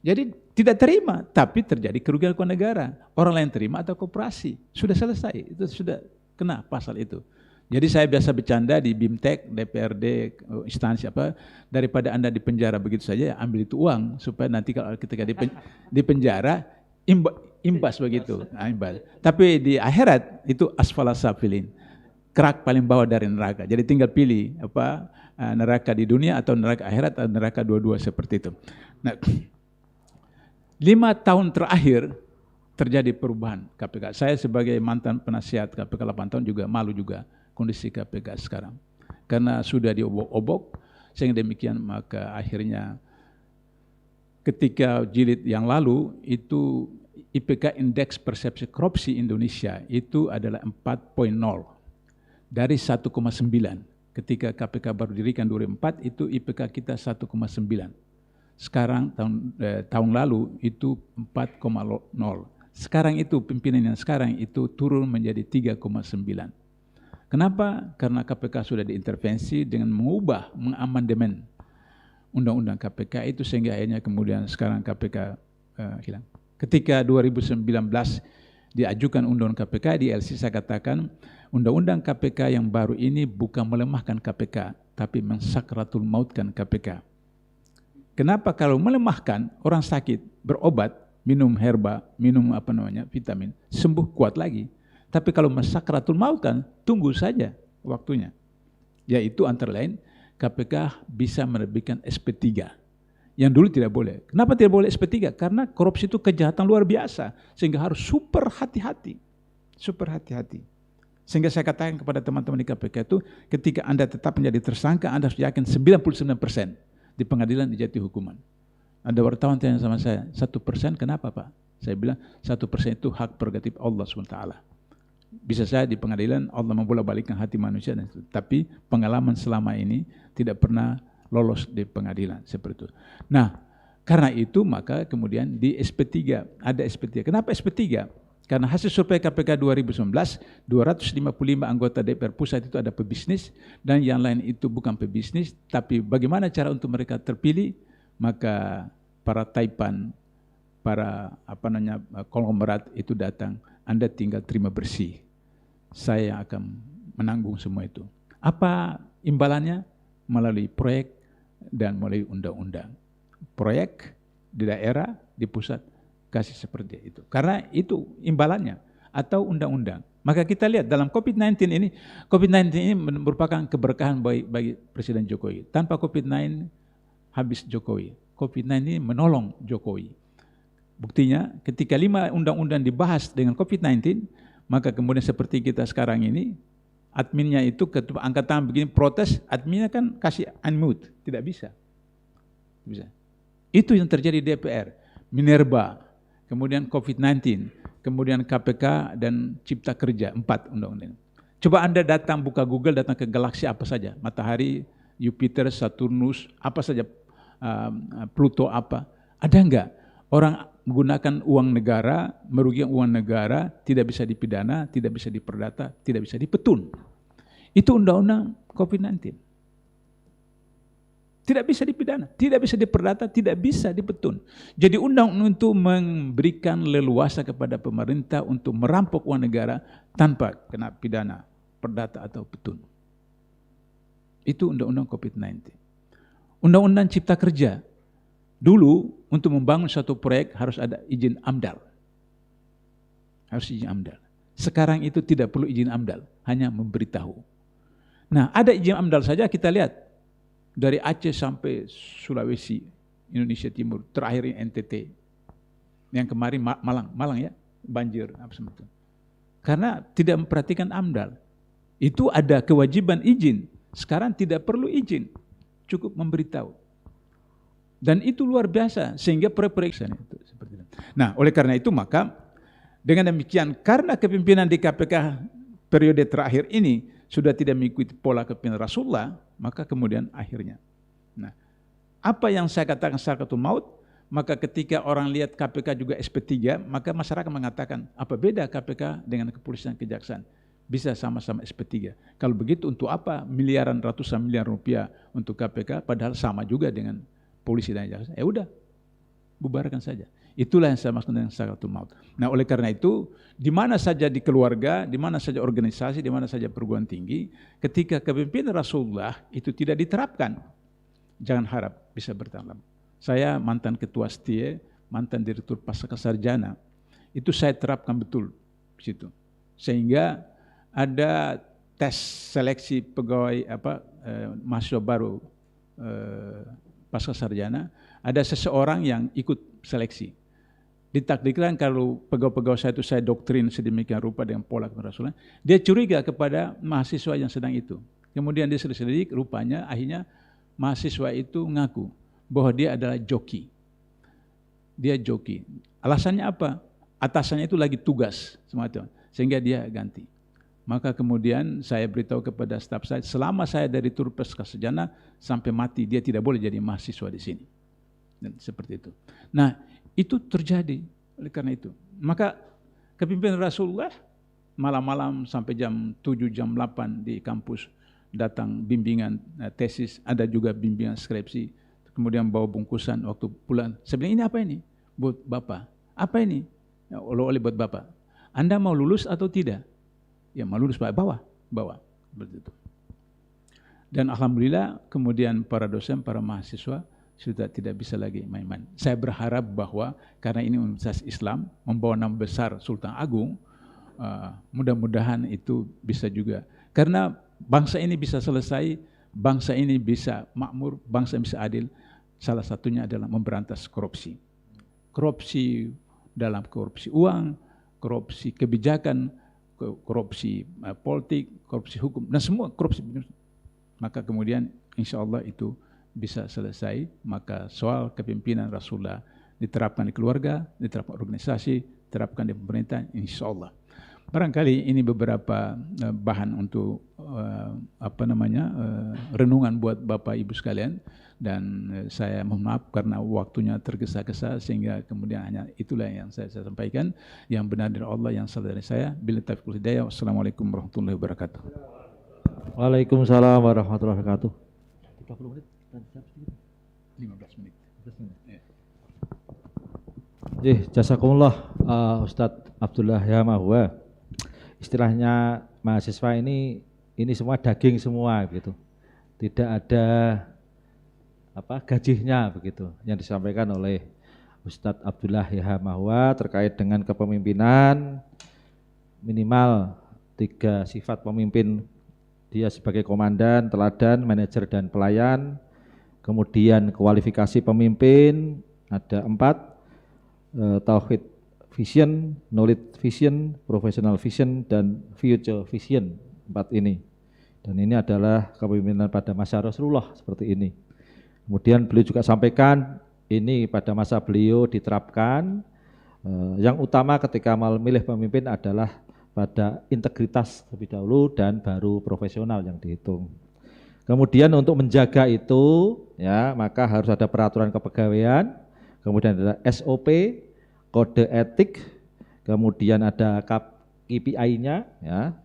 Speaker 4: Jadi tidak terima, tapi terjadi kerugian keuangan negara. Orang lain terima atau korporasi. Sudah selesai, itu sudah kena pasal itu. Jadi saya biasa bercanda di BIMTEK, DPRD, instansi apa, daripada Anda di penjara begitu saja, ambil itu uang, supaya nanti kalau ketika di penjara, imbas begitu. Nah, imbas. Tapi di akhirat, itu asfala safilin, kerak paling bawah dari neraka. Jadi tinggal pilih, neraka di dunia atau neraka akhirat, atau neraka dua-dua seperti itu. Nah, 5 tahun terakhir, terjadi perubahan KPK. Saya sebagai mantan penasihat KPK 8 tahun juga malu juga kondisi KPK sekarang. Karena sudah diobok-obok, sehingga demikian maka akhirnya ketika jilid yang lalu itu IPK Indeks Persepsi Korupsi Indonesia itu adalah 4.0 dari 1,9. Ketika KPK baru didirikan 2004 itu IPK kita 1,9. Sekarang tahun lalu itu 4,0. Sekarang itu pimpinan yang sekarang itu turun menjadi 3,9. Kenapa? Karena KPK sudah diintervensi dengan mengamandemen undang-undang KPK itu, sehingga akhirnya kemudian sekarang KPK hilang. Ketika 2019 diajukan undang-undang KPK di LC, saya katakan undang-undang KPK yang baru ini bukan melemahkan KPK, tapi mensakratul mautkan KPK. Kenapa? Kalau melemahkan, orang sakit berobat, minum herba, minum vitamin, sembuh kuat lagi. Tapi kalau mensakratul maut kan, tunggu saja waktunya. Yaitu antara lain, KPK bisa menerbitkan SP3. Yang dulu tidak boleh. Kenapa tidak boleh SP3? Karena korupsi itu kejahatan luar biasa. Sehingga harus super hati-hati. Super hati-hati. Sehingga saya katakan kepada teman-teman di KPK itu, ketika Anda tetap menjadi tersangka, Anda harus yakin 99% di pengadilan dijatuhi hukuman. Ada wartawan tanya sama saya, 1% kenapa Pak? Saya bilang, 1% itu hak prerogatif Allah SWT. Bisa saja di pengadilan Allah membolak-balikkan hati manusia, tapi pengalaman selama ini tidak pernah lolos di pengadilan seperti itu. Nah, karena itu maka kemudian di SP3 ada SP3. Kenapa SP3? Karena hasil survei KPK 2019, 255 anggota DPR pusat itu ada pebisnis, dan yang lain itu bukan pebisnis, tapi bagaimana cara untuk mereka terpilih? Maka para taipan, para konglomerat itu datang, Anda tinggal terima bersih. saya yang akan menanggung semua itu. Apa imbalannya? Melalui proyek dan melalui undang-undang. Proyek di daerah, di pusat, kasih seperti itu. Karena itu imbalannya, atau undang-undang. Maka kita lihat dalam COVID-19 ini merupakan keberkahan bagi Presiden Jokowi. Tanpa COVID-19 habis Jokowi. COVID-19 ini menolong Jokowi. Buktinya ketika 5 undang-undang dibahas dengan COVID-19, maka kemudian seperti kita sekarang ini, adminnya itu ketua angkatan begini protes, adminnya kan kasih unmute, tidak bisa. Itu yang terjadi di DPR. Minerba, kemudian COVID-19, kemudian KPK dan Cipta Kerja, 4 undang-undang. Coba Anda datang buka Google, datang ke galaksi apa saja, matahari, Jupiter, Saturnus, apa saja, Pluto apa, ada enggak? Orang menggunakan uang negara, merugikan uang negara, tidak bisa dipidana, tidak bisa diperdata, tidak bisa dipetun. Itu undang-undang COVID-19. Tidak bisa dipidana, tidak bisa diperdata, tidak bisa dipetun. Jadi undang-undang itu memberikan leluasa kepada pemerintah untuk merampok uang negara tanpa kena pidana, perdata atau petun. Itu undang-undang COVID-19. Undang-undang Cipta Kerja. Dulu untuk membangun suatu proyek harus ada izin AMDAL. Harus izin AMDAL. Sekarang itu tidak perlu izin AMDAL, hanya memberitahu. Nah, ada izin AMDAL saja kita lihat. Dari Aceh sampai Sulawesi, Indonesia Timur, terakhir NTT. Yang kemarin Malang ya, banjir apa semua itu. Karena tidak memperhatikan AMDAL. Itu ada kewajiban izin. Sekarang tidak perlu izin, cukup memberitahu. Dan itu luar biasa, sehingga proyek-proyek itu seperti itu. Nah, oleh karena itu maka dengan demikian, karena kepimpinan di KPK periode terakhir ini sudah tidak mengikuti pola kepimpinan Rasulullah, maka kemudian akhirnya. Nah, apa yang saya katakan sakaratul maut, maka ketika orang lihat KPK juga SP3, maka masyarakat mengatakan, apa beda KPK dengan kepolisian kejaksaan? Bisa sama-sama SP3. Kalau begitu untuk apa miliaran, ratusan miliar rupiah untuk KPK, padahal sama juga dengan polisi dan jaksa, ya udah, bubarkan saja. Itulah yang saya maksud dengan sakaratul maut. Nah, oleh karena itu, di mana saja di keluarga, di mana saja organisasi, di mana saja perguruan tinggi, ketika kepemimpinan Rasulullah itu tidak diterapkan, jangan harap bisa bertahan lama. Saya mantan ketua STIE, mantan direktur pasca sarjana, itu saya terapkan betul di situ. Sehingga ada tes seleksi pegawai mahasiswa baru pasca sarjana, ada seseorang yang ikut seleksi. Ditakdirkan kalau pegawai-pegawai saya itu saya doktrin sedemikian rupa dengan pola kepimpinan Rasulullah, dia curiga kepada mahasiswa yang sedang itu. Kemudian dia selidik, rupanya akhirnya mahasiswa itu ngaku bahwa dia adalah joki. Dia joki. Alasannya apa? Atasannya itu lagi tugas, semacam, sehingga dia ganti. Maka kemudian saya beritahu kepada staf saya, selama saya dari tur pasca sarjana sampai mati, dia tidak boleh jadi mahasiswa di sini. Dan seperti itu. Nah, itu terjadi oleh karena itu. Maka kepimpinan Rasulullah malam-malam sampai jam 7, jam 8 di kampus datang bimbingan tesis, ada juga bimbingan skripsi, kemudian bawa bungkusan waktu pulang. Saya bilang, ini apa ini? Buat Bapak. Apa ini? Ya, oleh buat Bapak. Anda mau lulus atau tidak? Ya, mau lulus Pak, bawa. Begitu. Dan alhamdulillah kemudian para dosen, para mahasiswa sudah tidak bisa lagi main-main. Saya berharap bahwa karena ini Universitas Islam membawa nama besar Sultan Agung, mudah-mudahan itu bisa juga. Karena bangsa ini bisa selesai, bangsa ini bisa makmur, bangsa ini bisa adil. Salah satunya adalah memberantas korupsi. Korupsi dalam korupsi uang, korupsi kebijakan, korupsi politik, korupsi hukum, dan semua korupsi. Maka kemudian insya Allah itu bisa selesai. Maka soal kepimpinan Rasulullah diterapkan di keluarga, diterapkan organisasi, diterapkan di pemerintahan, insya Allah. Barangkali ini beberapa bahan untuk renungan buat Bapak Ibu sekalian. Dan saya mohon maaf karena waktunya tergesa-gesa sehingga kemudian hanya itulah yang saya sampaikan. Yang benar dari Allah, yang salah dari saya. Billahi taufiq wal hidayah. Wassalamualaikum warahmatullahi wabarakatuh.
Speaker 3: Waalaikumsalam warahmatullahi wabarakatuh. 30 menit.
Speaker 4: 15 menit.
Speaker 3: Jazakumullah Ustadz Abdullah Yamahua. Istilahnya mahasiswa ini semua daging semua begitu. Tidak ada gajinya begitu yang disampaikan oleh Ustadz Abdullah Yahya Mahwa terkait dengan kepemimpinan, minimal 3 sifat pemimpin, dia sebagai komandan, teladan, manajer dan pelayan. Kemudian kualifikasi pemimpin ada 4, tauhid vision, knowledge vision, professional vision, dan future vision, 4 ini. Dan ini adalah kepemimpinan pada masa Rasulullah seperti ini. Kemudian beliau juga sampaikan ini pada masa beliau diterapkan, yang utama ketika memilih pemimpin adalah pada integritas terlebih dahulu dan baru profesional yang dihitung. Kemudian untuk menjaga itu ya maka harus ada peraturan kepegawaian, kemudian ada SOP, kode etik, kemudian ada KPI-nya ya.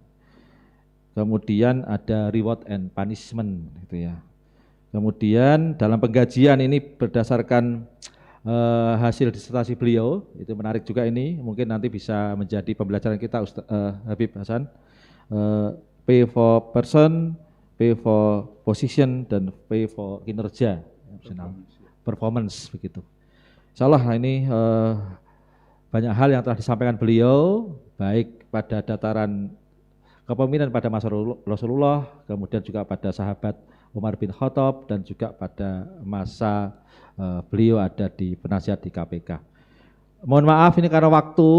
Speaker 3: Kemudian ada reward and punishment gitu ya. Kemudian dalam penggajian ini berdasarkan hasil disertasi beliau, itu menarik juga ini, mungkin nanti bisa menjadi pembelajaran kita Ustaz Habib Hasan. Pay for person, pay for position, dan pay for kinerja, performance begitu. Insyaallah ini banyak hal yang telah disampaikan beliau, baik pada dataran kepemimpinan pada masa Rasulullah, kemudian juga pada sahabat Umar bin Khattab, dan juga pada masa beliau ada di penasihat di KPK. Mohon maaf ini karena waktu,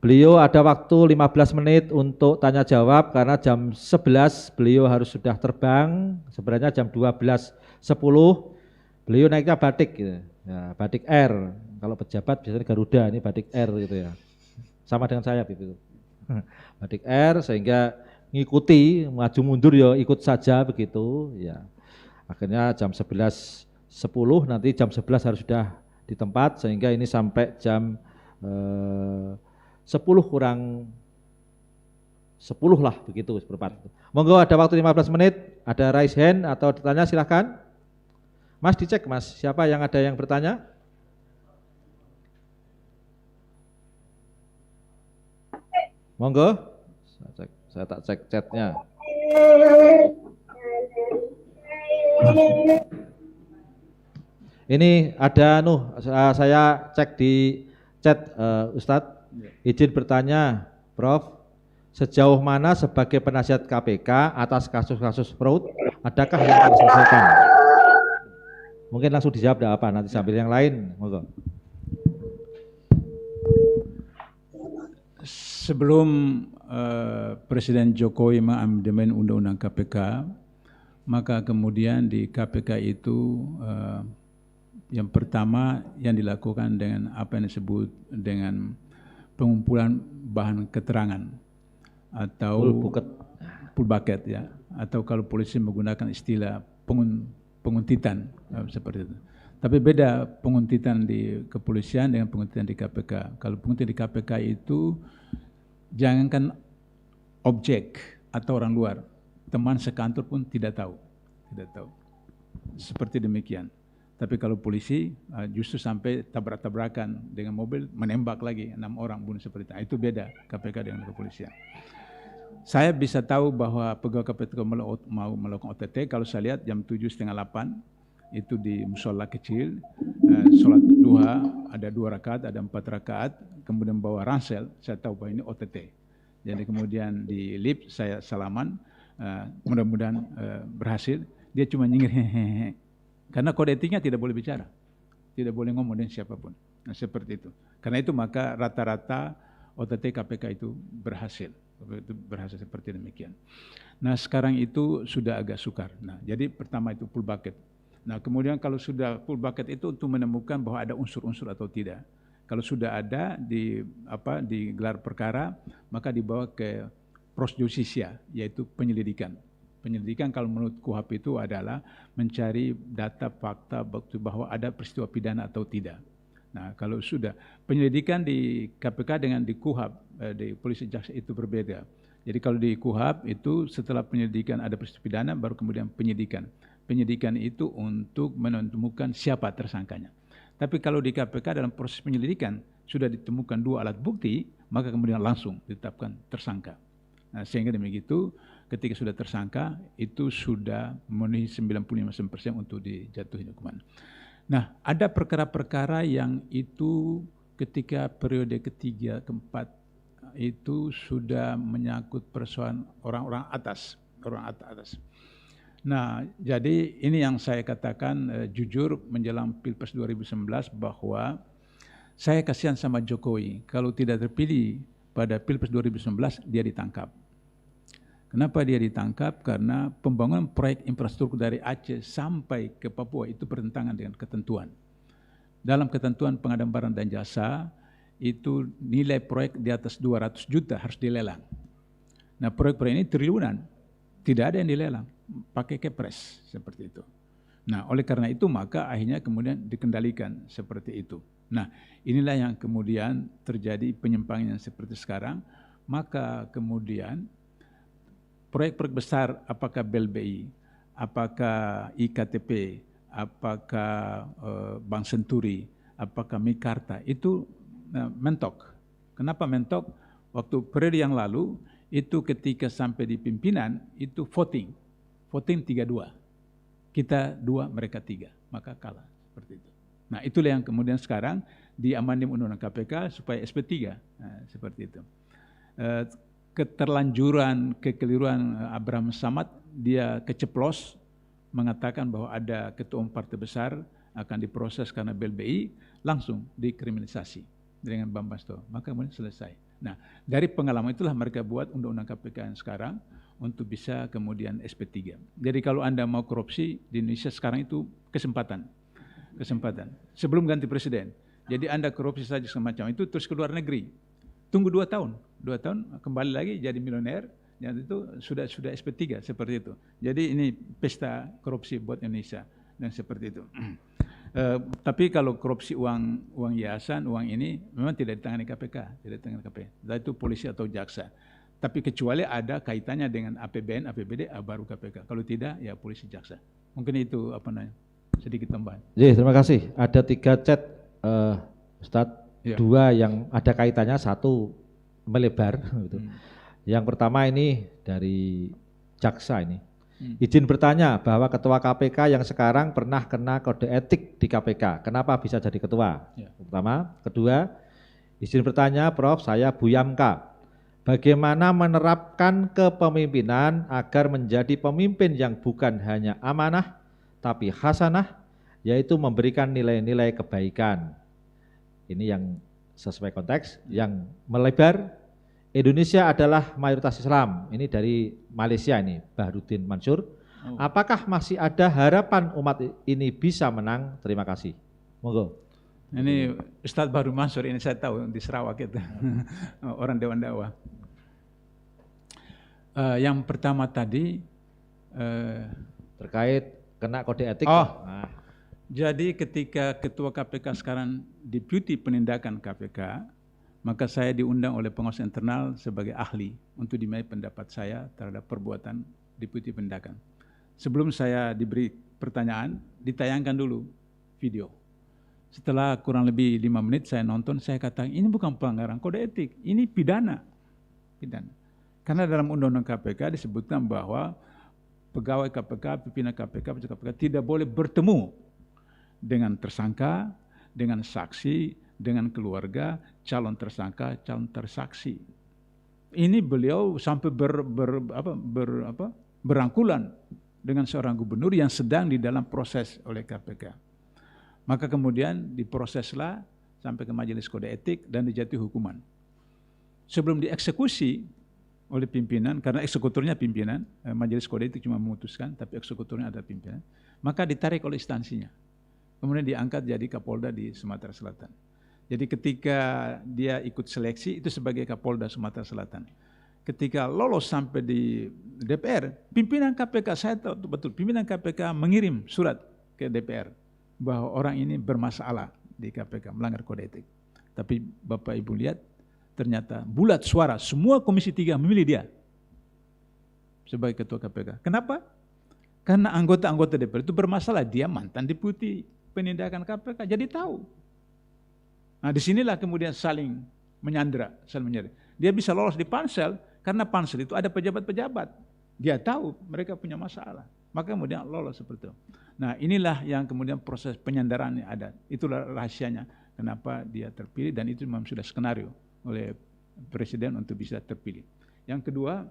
Speaker 3: beliau ada waktu 15 menit untuk tanya jawab karena jam 11 beliau harus sudah terbang, sebenarnya jam 12.10 beliau naiknya batik gitu. Ya, batik Air, kalau pejabat biasanya Garuda, ini batik Air gitu ya. Sama dengan saya gitu. Batik Air sehingga ngikuti maju mundur ya ikut saja begitu ya. Akhirnya jam 11.10 nanti jam 11 harus sudah di tempat sehingga ini sampai jam 10 kurang 10 lah begitu seperempat. Monggo ada waktu 15 menit, ada raise hand atau ditanya silahkan. Mas dicek Mas, siapa yang ada yang bertanya? Monggo. Saya tak cek chatnya. Ini ada saya cek di chat Ustadz, izin bertanya Prof, sejauh mana sebagai penasihat KPK atas kasus-kasus fraud, adakah yang harus diselesaikan? Mungkin langsung dijawab tidak apa, nanti sambil yang lain. Monggo.
Speaker 4: Sebelum Presiden Jokowi mengamandemen Undang-Undang KPK, maka kemudian di KPK itu yang pertama yang dilakukan dengan apa yang disebut dengan pengumpulan bahan keterangan atau full bucket ya, atau kalau polisi menggunakan istilah penguntitan seperti itu. Tapi beda penguntitan di kepolisian dengan penguntitan di KPK. Kalau penguntitan di KPK itu jangankan objek atau orang luar, teman sekantor pun tidak tahu. Seperti demikian. Tapi kalau polisi justru sampai tabrak-tabrakan dengan mobil, menembak lagi 6 orang bunuh seperti itu. Itu beda KPK dengan kepolisian. Saya bisa tahu bahwa pegawai KPK mau melakukan OTT kalau saya lihat jam 7:30, 8 itu di musola kecil, sholat duha, ada 2 rakaat, ada 4 rakaat, kemudian bawa ransel, saya tahu bahwa ini OTT. Jadi kemudian di lift saya salaman, mudah-mudahan berhasil, dia cuma nyengir hehehe. Karena kode etiknya tidak boleh bicara, tidak boleh ngomong dengan siapapun. Nah, seperti itu. Karena itu maka rata-rata OTT KPK itu berhasil seperti demikian. Nah sekarang itu sudah agak sukar. Nah jadi pertama itu full bucket. Nah kemudian kalau sudah full bucket itu untuk menemukan bahwa ada unsur-unsur atau tidak. Kalau sudah ada di gelar perkara, maka dibawa ke pros justisia, yaitu penyelidikan. Penyelidikan kalau menurut KUHP itu adalah mencari data fakta bahwa ada peristiwa pidana atau tidak. Nah kalau sudah penyelidikan di KPK dengan di KUHP, di polisi jaksa itu berbeda. Jadi kalau di KUHP itu setelah penyelidikan ada peristiwa pidana baru kemudian penyidikan. Penyidikan itu untuk menemukan siapa tersangkanya. Tapi kalau di KPK dalam proses penyelidikan sudah ditemukan 2 alat bukti, maka kemudian langsung ditetapkan tersangka. Nah, sehingga demikitu ketika sudah tersangka itu sudah memenuhi 95% untuk dijatuhi hukuman. Nah, ada perkara-perkara yang itu ketika periode ketiga, keempat itu sudah menyangkut persoalan orang-orang atas. Nah, jadi ini yang saya katakan jujur menjelang Pilpres 2019 bahwa saya kasihan sama Jokowi. Kalau tidak terpilih pada Pilpres 2019 dia ditangkap. Kenapa dia ditangkap? Karena pembangunan proyek infrastruktur dari Aceh sampai ke Papua itu bertentangan dengan ketentuan. Dalam ketentuan pengadaan barang dan jasa, itu nilai proyek di atas 200 juta harus dilelang. Nah, proyek-proyek ini triliunan, tidak ada yang dilelang, pakai kepres seperti itu. Nah, oleh karena itu maka akhirnya kemudian dikendalikan seperti itu. Nah, inilah yang kemudian terjadi penyimpangan seperti sekarang, maka kemudian proyek-proyek besar apakah BLBI, apakah IKTP, apakah Bank Senturi, apakah Mikarta, itu mentok. Kenapa mentok? Waktu periode yang lalu, itu ketika sampai di pimpinan, itu voting 3-2. Kita 2, mereka 3, maka kalah. Seperti itu. Nah, itulah yang kemudian sekarang di amandemen Undang-Undang KPK supaya SP3, nah, seperti itu. Keterlanjuran, kekeliruan Abraham Samad, dia keceplos mengatakan bahwa ada ketua umum partai besar akan diproses karena BLBI, langsung dikriminalisasi dengan Bambang Susanto, maka kemudian selesai. Nah, dari pengalaman itulah mereka buat Undang-Undang KPK yang sekarang untuk bisa kemudian SP3. Jadi kalau Anda mau korupsi di Indonesia sekarang itu kesempatan. Sebelum ganti presiden. Jadi Anda korupsi saja semacam itu terus ke luar negeri. Tunggu 2 tahun kembali lagi jadi milioner, dan itu sudah SP3 seperti itu. Jadi ini pesta korupsi buat Indonesia dan seperti itu. Tapi kalau korupsi uang yayasan, uang ini memang tidak ditangani KPK, itu polisi atau jaksa. Tapi kecuali ada kaitannya dengan APBN, APBD, baru KPK. Kalau tidak, ya polisi, jaksa. Mungkin itu sedikit tambahan.
Speaker 3: Jadi terima kasih. Ada 3 chat, Ustadz.
Speaker 4: Ya.
Speaker 3: 2 yang ada kaitannya, 1 melebar. Gitu. Yang pertama ini dari jaksa ini. Izin bertanya bahwa ketua KPK yang sekarang pernah kena kode etik di KPK. Kenapa bisa jadi ketua?
Speaker 4: Ya.
Speaker 3: Pertama. Kedua, izin bertanya Prof, saya Buyamka. Bagaimana menerapkan kepemimpinan agar menjadi pemimpin yang bukan hanya amanah, tapi hasanah, yaitu memberikan nilai-nilai kebaikan. Ini yang sesuai konteks, yang melebar. Indonesia adalah mayoritas Islam. Ini dari Malaysia ini, Bahrudin Mansur. Apakah masih ada harapan umat ini bisa menang? Terima kasih. Monggo.
Speaker 4: Ini Ustadz Bahrudin Mansur, ini saya tahu di Sarawak itu. Orang Dewan Dakwah. Yang pertama tadi
Speaker 3: terkait kena kode etik. Nah.
Speaker 4: Jadi ketika ketua KPK sekarang deputi penindakan KPK, maka saya diundang oleh pengawas internal sebagai ahli untuk dimintai pendapat saya terhadap perbuatan deputi penindakan. Sebelum saya diberi pertanyaan, ditayangkan dulu video. Setelah kurang lebih 5 menit saya nonton, saya katakan ini bukan pelanggaran kode etik, ini pidana. Karena dalam Undang-Undang KPK disebutkan bahwa pegawai KPK, pimpinan KPK, pejabat KPK tidak boleh bertemu dengan tersangka, dengan saksi, dengan keluarga, calon tersangka, calon tersaksi. Ini beliau sampai berangkulan dengan seorang gubernur yang sedang di dalam proses oleh KPK. Maka kemudian diproseslah sampai ke majelis kode etik dan dijatuhi hukuman. Sebelum dieksekusi oleh pimpinan, karena eksekutornya pimpinan, majelis kode etik cuma memutuskan, tapi eksekutornya ada pimpinan, maka ditarik oleh instansinya. Kemudian diangkat jadi Kapolda di Sumatera Selatan. Jadi ketika dia ikut seleksi itu sebagai Kapolda Sumatera Selatan. Ketika lolos sampai di DPR, pimpinan KPK, saya tahu betul, pimpinan KPK mengirim surat ke DPR bahwa orang ini bermasalah di KPK, melanggar kode etik. Tapi Bapak Ibu lihat, ternyata bulat suara, semua Komisi 3 memilih dia sebagai Ketua KPK. Kenapa? Karena anggota-anggota DPR itu bermasalah, dia mantan deputi penindakan KPK, jadi tahu. Nah disinilah kemudian saling menyandera. Dia bisa lolos di pansel, Karena Pansel itu ada pejabat-pejabat. Dia tahu mereka punya masalah. Maka kemudian lolos seperti itu. Nah inilah yang kemudian proses penyandaran yang ada. Itulah rahasianya kenapa dia terpilih dan itu memang sudah skenario oleh Presiden untuk bisa terpilih. Yang kedua,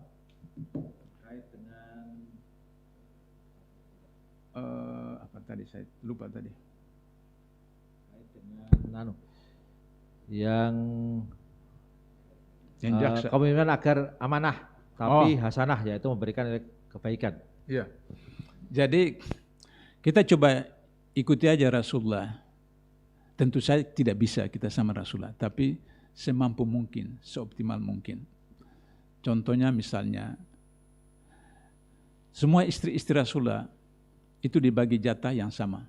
Speaker 4: terkait dengan apa tadi saya lupa tadi.
Speaker 3: Terkait dengan yang
Speaker 4: jaksa.
Speaker 3: Kepemimpinan agar amanah tapi hasanah, yaitu memberikan kebaikan.
Speaker 4: Iya. Jadi kita coba ikuti aja Rasulullah. Tentu saja tidak bisa kita sama Rasulullah, tapi semampu mungkin, seoptimal mungkin. Contohnya misalnya, semua istri-istri Rasulullah itu dibagi jatah yang sama.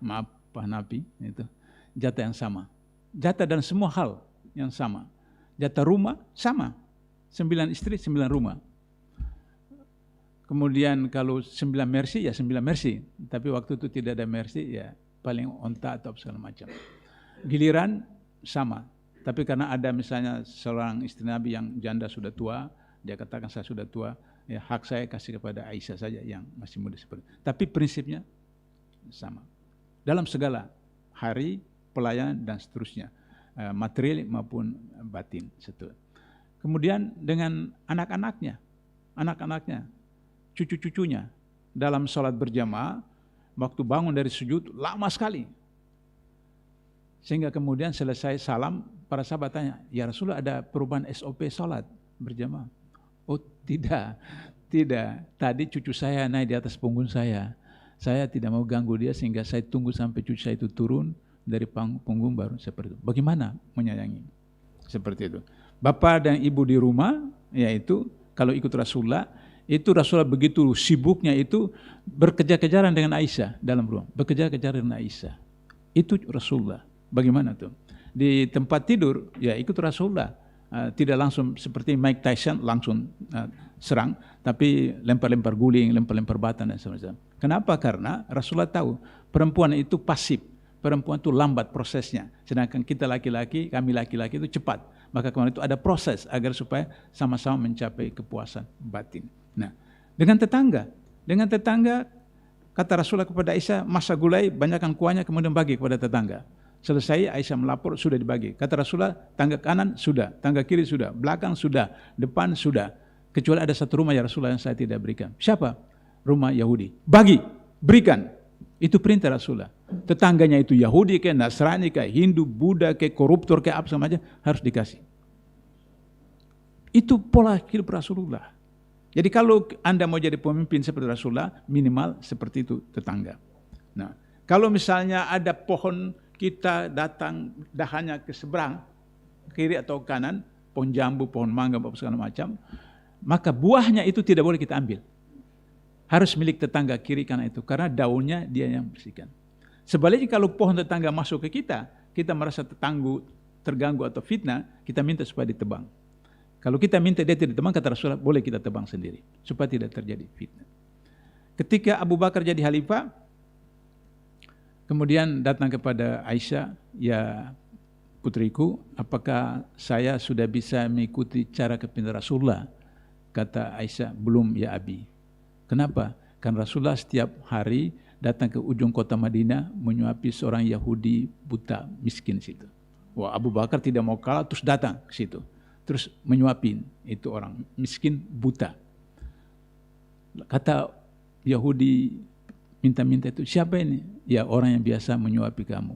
Speaker 4: Maaf Pak Nabi, itu jatah yang sama. Jatah dan semua hal yang sama. Jatah rumah sama, 9 istri 9 rumah. Kemudian kalau 9 mercy ya 9 mercy, tapi waktu itu tidak ada mercy ya paling onta atau segala macam. Giliran sama, tapi karena ada misalnya seorang istri Nabi yang janda sudah tua, dia katakan saya sudah tua, ya hak saya kasih kepada Aisyah saja yang masih muda seperti itu. Tapi prinsipnya sama. Dalam segala hari, pelayanan dan seterusnya, material maupun batin. Kemudian dengan anak-anaknya, cucu-cucunya dalam sholat berjamaah, waktu bangun dari sujud lama sekali. Sehingga kemudian selesai salam, para sahabat tanya, ya Rasulullah ada perubahan SOP sholat berjamaah? Oh tidak. Tadi cucu saya naik di atas punggung saya. Saya tidak mau ganggu dia sehingga saya tunggu sampai cucu saya itu turun dari punggung baru seperti itu. Bagaimana menyayangi? Seperti itu. Bapak dan ibu di rumah, yaitu kalau ikut Rasulullah, itu Rasulullah begitu sibuknya itu berkejar-kejaran dengan Aisyah dalam rumah. Berkejar-kejaran dengan Aisyah. Itu Rasulullah. Bagaimana tuh? Di tempat tidur, ya ikut Rasulullah. Tidak langsung seperti Mike Tyson langsung serang, tapi lempar-lempar guling, lempar-lempar bata dan semacam. Kenapa? Karena Rasulullah tahu perempuan itu pasif, perempuan itu lambat prosesnya. Sedangkan kita laki-laki, kami laki-laki itu cepat. Maka kemarin itu ada proses agar supaya sama-sama mencapai kepuasan batin. Nah, dengan tetangga kata Rasulullah kepada Aisyah, masa gulai banyakkan kuahnya kemudian bagi kepada tetangga. Selesai Aisyah melapor, sudah dibagi. Kata Rasulullah, tangga kanan sudah, tangga kiri sudah, belakang sudah, depan sudah. Kecuali ada satu rumah ya Rasulullah yang saya tidak berikan. Siapa? Rumah Yahudi. Bagi, berikan. Itu perintah Rasulullah. Tetangganya itu Yahudi kayak Nasrani kayak Hindu, Buddha kayak koruptor kayak apa sama aja harus dikasih. Itu pola hidup Rasulullah. Jadi kalau Anda mau jadi pemimpin seperti Rasulullah, minimal seperti itu tetangga. Nah, kalau misalnya ada pohon kita datang dahannya ke seberang, kiri atau kanan, pohon jambu, pohon mangga, apa segala macam, maka buahnya itu tidak boleh kita ambil. Harus milik tetangga kiri kanan itu, karena daunnya dia yang bersihkan. Sebaliknya kalau pohon tetangga masuk ke kita merasa terganggu atau fitnah, kita minta supaya ditebang. Kalau kita minta dia tidak ditebang, kata Rasulullah, boleh kita tebang sendiri, supaya tidak terjadi fitnah. Ketika Abu Bakar jadi khalifah, kemudian datang kepada Aisyah, ya putriku, apakah saya sudah bisa mengikuti cara kepemimpinan Rasulullah? Kata Aisyah, belum ya Abi. Kenapa? Karena Rasulullah setiap hari datang ke ujung kota Madinah menyuapi seorang Yahudi buta miskin situ. Wah, Abu Bakar tidak mau kalah terus datang ke situ. Terus menyuapin itu orang miskin buta. Kata Yahudi minta-minta itu, siapa ini? Ya orang yang biasa menyuapi kamu.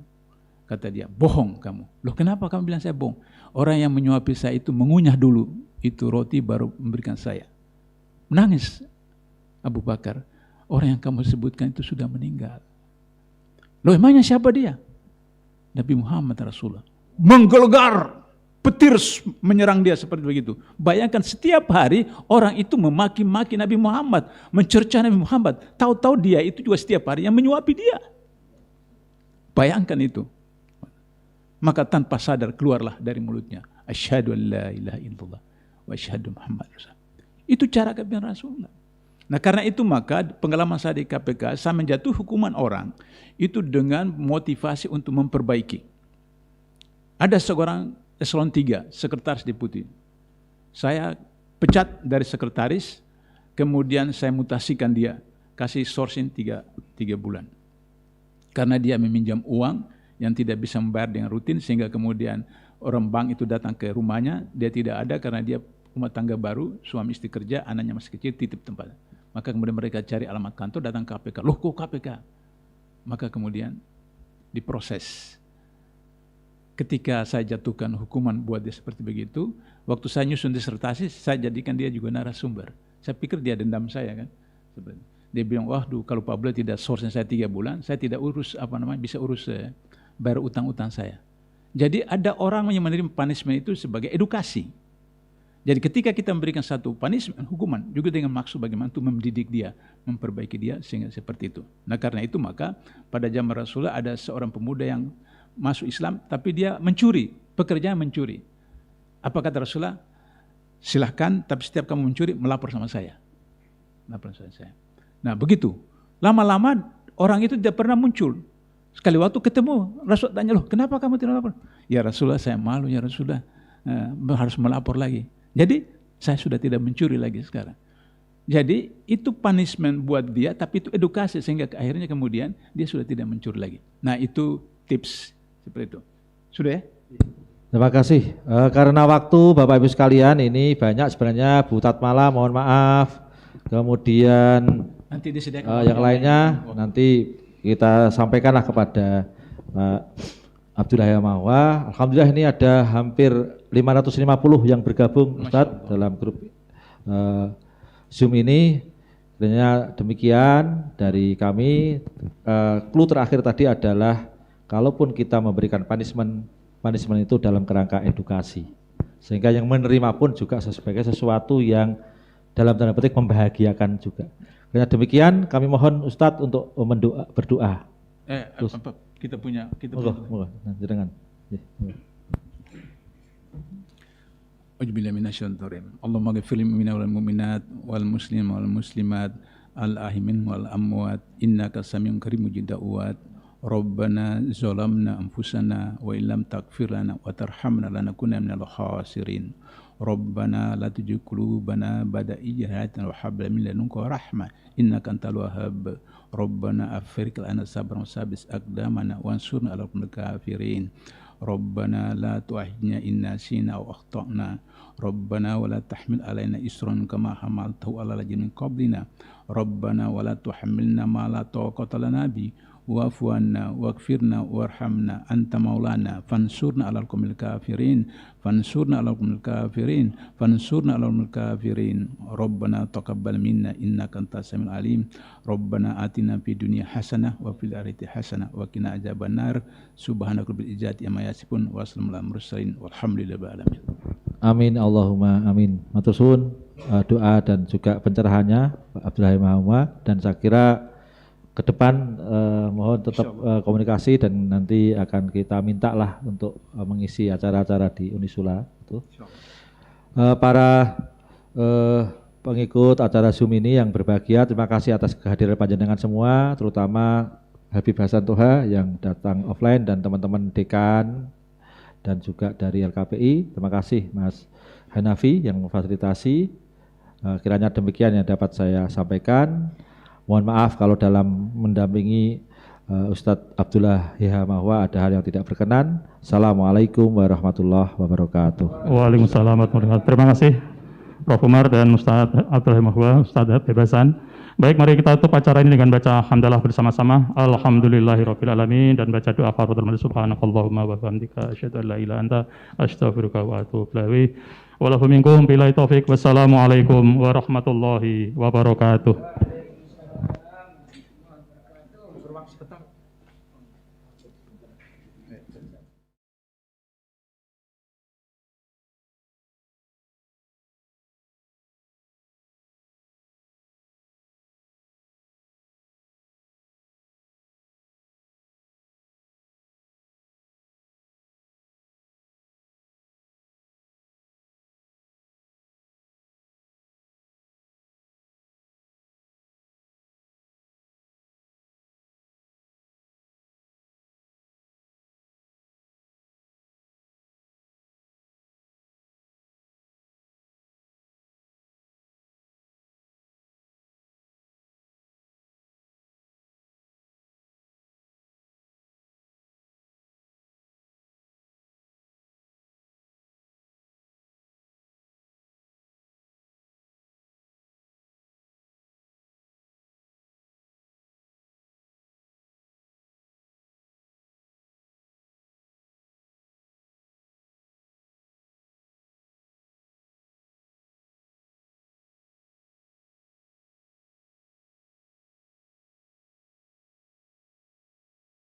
Speaker 4: Kata dia, bohong kamu. Loh kenapa kamu bilang saya bohong? Orang yang menyuapi saya itu mengunyah dulu itu roti baru memberikan saya. Menangis Abu Bakar, orang yang kamu sebutkan itu sudah meninggal. Loh emangnya siapa dia? Nabi Muhammad Rasulullah. Menggelegar, petir menyerang dia seperti begitu. Bayangkan setiap hari orang itu memaki-maki Nabi Muhammad, mencerca Nabi Muhammad. Tahu-tahu dia itu juga setiap hari yang menyuapi dia. Bayangkan itu. Maka tanpa sadar keluarlah dari mulutnya, asyhadu an la ilaha illallah wa asyhadu Muhammad Rasulullah. Itu cara kepemimpinan Rasulullah. Nah karena itu maka pengalaman saya di KPK, saya menjatuh hukuman orang itu dengan motivasi untuk memperbaiki. Ada seorang eselon 3, sekretaris deputi. Saya pecat dari sekretaris, kemudian saya mutasikan dia, kasih sourcing 3 bulan. Karena dia meminjam uang yang tidak bisa membayar dengan rutin, sehingga kemudian orang bank itu datang ke rumahnya, dia tidak ada karena dia rumah tangga baru, suami istri kerja, anaknya masih kecil, titip tempat. Maka kemudian mereka cari alamat kantor, datang ke KPK. Loh, kok KPK? Maka kemudian diproses. Ketika saya jatuhkan hukuman buat dia seperti begitu, waktu saya nyusun disertasi, saya jadikan dia juga narasumber. Saya pikir dia dendam saya kan. Dia bilang, waduh, kalau Pak Beliau tidak source saya 3 bulan, saya tidak urus bisa urus bayar utang-utang saya. Jadi ada orang yang menerima punishment itu sebagai edukasi. Jadi ketika kita memberikan satu punishment, hukuman, juga dengan maksud bagaimana untuk mendidik dia, memperbaiki dia sehingga seperti itu. Nah karena itu maka pada zaman Rasulullah ada seorang pemuda yang masuk Islam, tapi dia mencuri, pekerjaan mencuri. Apa kata Rasulullah? Silahkan, tapi setiap kamu mencuri, melapor sama saya. Melapor sama saya. Nah begitu, lama-lama orang itu tidak pernah muncul. Sekali waktu ketemu, Rasul tanya, loh kenapa kamu tidak melapor? Ya Rasulullah, saya malu ya Rasulullah, harus melapor lagi. Jadi saya sudah tidak mencuri lagi sekarang. Jadi itu punishment buat dia, tapi itu edukasi sehingga akhirnya kemudian dia sudah tidak mencuri lagi. Nah itu tips seperti itu. Sudah ya?
Speaker 3: Terima kasih. Karena waktu Bapak Ibu sekalian ini banyak sebenarnya, Bu Tatmala mohon maaf. Kemudian
Speaker 4: nanti disediakan
Speaker 3: yang lainnya nanti kita sampaikanlah kepada Pak Abdullah Mahwa. Alhamdulillah ini ada hampir 550 yang bergabung Ustadz dalam grup Zoom ini. Sebenarnya demikian dari kami. Clue terakhir tadi adalah kalaupun kita memberikan punishment itu dalam kerangka edukasi, sehingga yang menerima pun juga sebagai sesuatu yang dalam tanda petik membahagiakan juga. Karena demikian kami mohon Ustadz untuk berdoa.
Speaker 4: Kita punya
Speaker 3: dengan
Speaker 4: A'udzubillahi minasyaitonir rajim. Allahumma ghfir lil mu'minina wal mu'minat wal muslimin wal muslimat al ahmin wal amwat innaka samiun karim mujib da'wat. Rabbana zalamna anfusana wa illam taghfir lana wa tarhamna lanakunanna minal khasirin. Rabbana la tuzigh qulubana ba'da idh hadaytana wa hab lana min ladunka rahmah innaka antal wahhab. Rabbana afriq lana sabran wa sabbit aqdamana wansurna 'alal qawmil kafirin. Rabbana la tu'akhidhna in nasina aw akhtana. Rabbana wa la tahmil 'alaina isran kama hamaltahu 'alal ladzina min qablina. Rabbana wa la tuhammilna ma la taqata lana bi wa'fu 'anna waghfirna warhamna anta maulana fansurna 'alal qawmil kafirin. Fansurna 'alal qawmil kafirin. Fansurna 'alal qawmil kafirin. Rabbana taqabbal minna innaka antas samiul alim. Rabbana atina fid dunya hasanah wa fil akhirati hasanah wa qina adzabannar. Subhanaka rabbil izzati amma yasifun wa salamun alal mursalin walhamdulillahi rabbil alamin.
Speaker 3: Amin Allahumma amin. Matur suwun doa dan juga pencerahannya Pak Abdullah Mahwa, dan saya kira ke depan mohon tetap komunikasi dan nanti akan kita minta lah untuk mengisi acara-acara di Unisula itu. Para pengikut acara Zoom ini yang berbahagia, terima kasih atas kehadiran panjenengan semua, terutama Habib Hasan Toha yang datang offline dan teman-teman dekan dan juga dari LKPI. Terima kasih Mas Hanafi yang memfasilitasi. Kiranya demikian yang dapat saya sampaikan. Mohon maaf kalau dalam mendampingi Ustadz Abdullah Yahya Mahwa ada hal yang tidak berkenan. Assalamualaikum warahmatullahi wabarakatuh.
Speaker 1: Waalaikumsalam warahmatullahi wabarakatuh. Terima kasih Prof. Umar dan Ustadz Abdullah Mahwa, Ustadz Habib Hasan. Baik, mari kita tutup acara ini dengan baca hamdalah bersama-sama. Alhamdulillahirabbil alamin, dan baca doa kafaratul majlis. Subhanakallahumma wa bihamdika asyhadu an la ilaha illa anta astaghfiruka wa atubu ilaik. Wallahu minkum billahi taufik. Wassalamualaikum warahmatullahi wabarakatuh.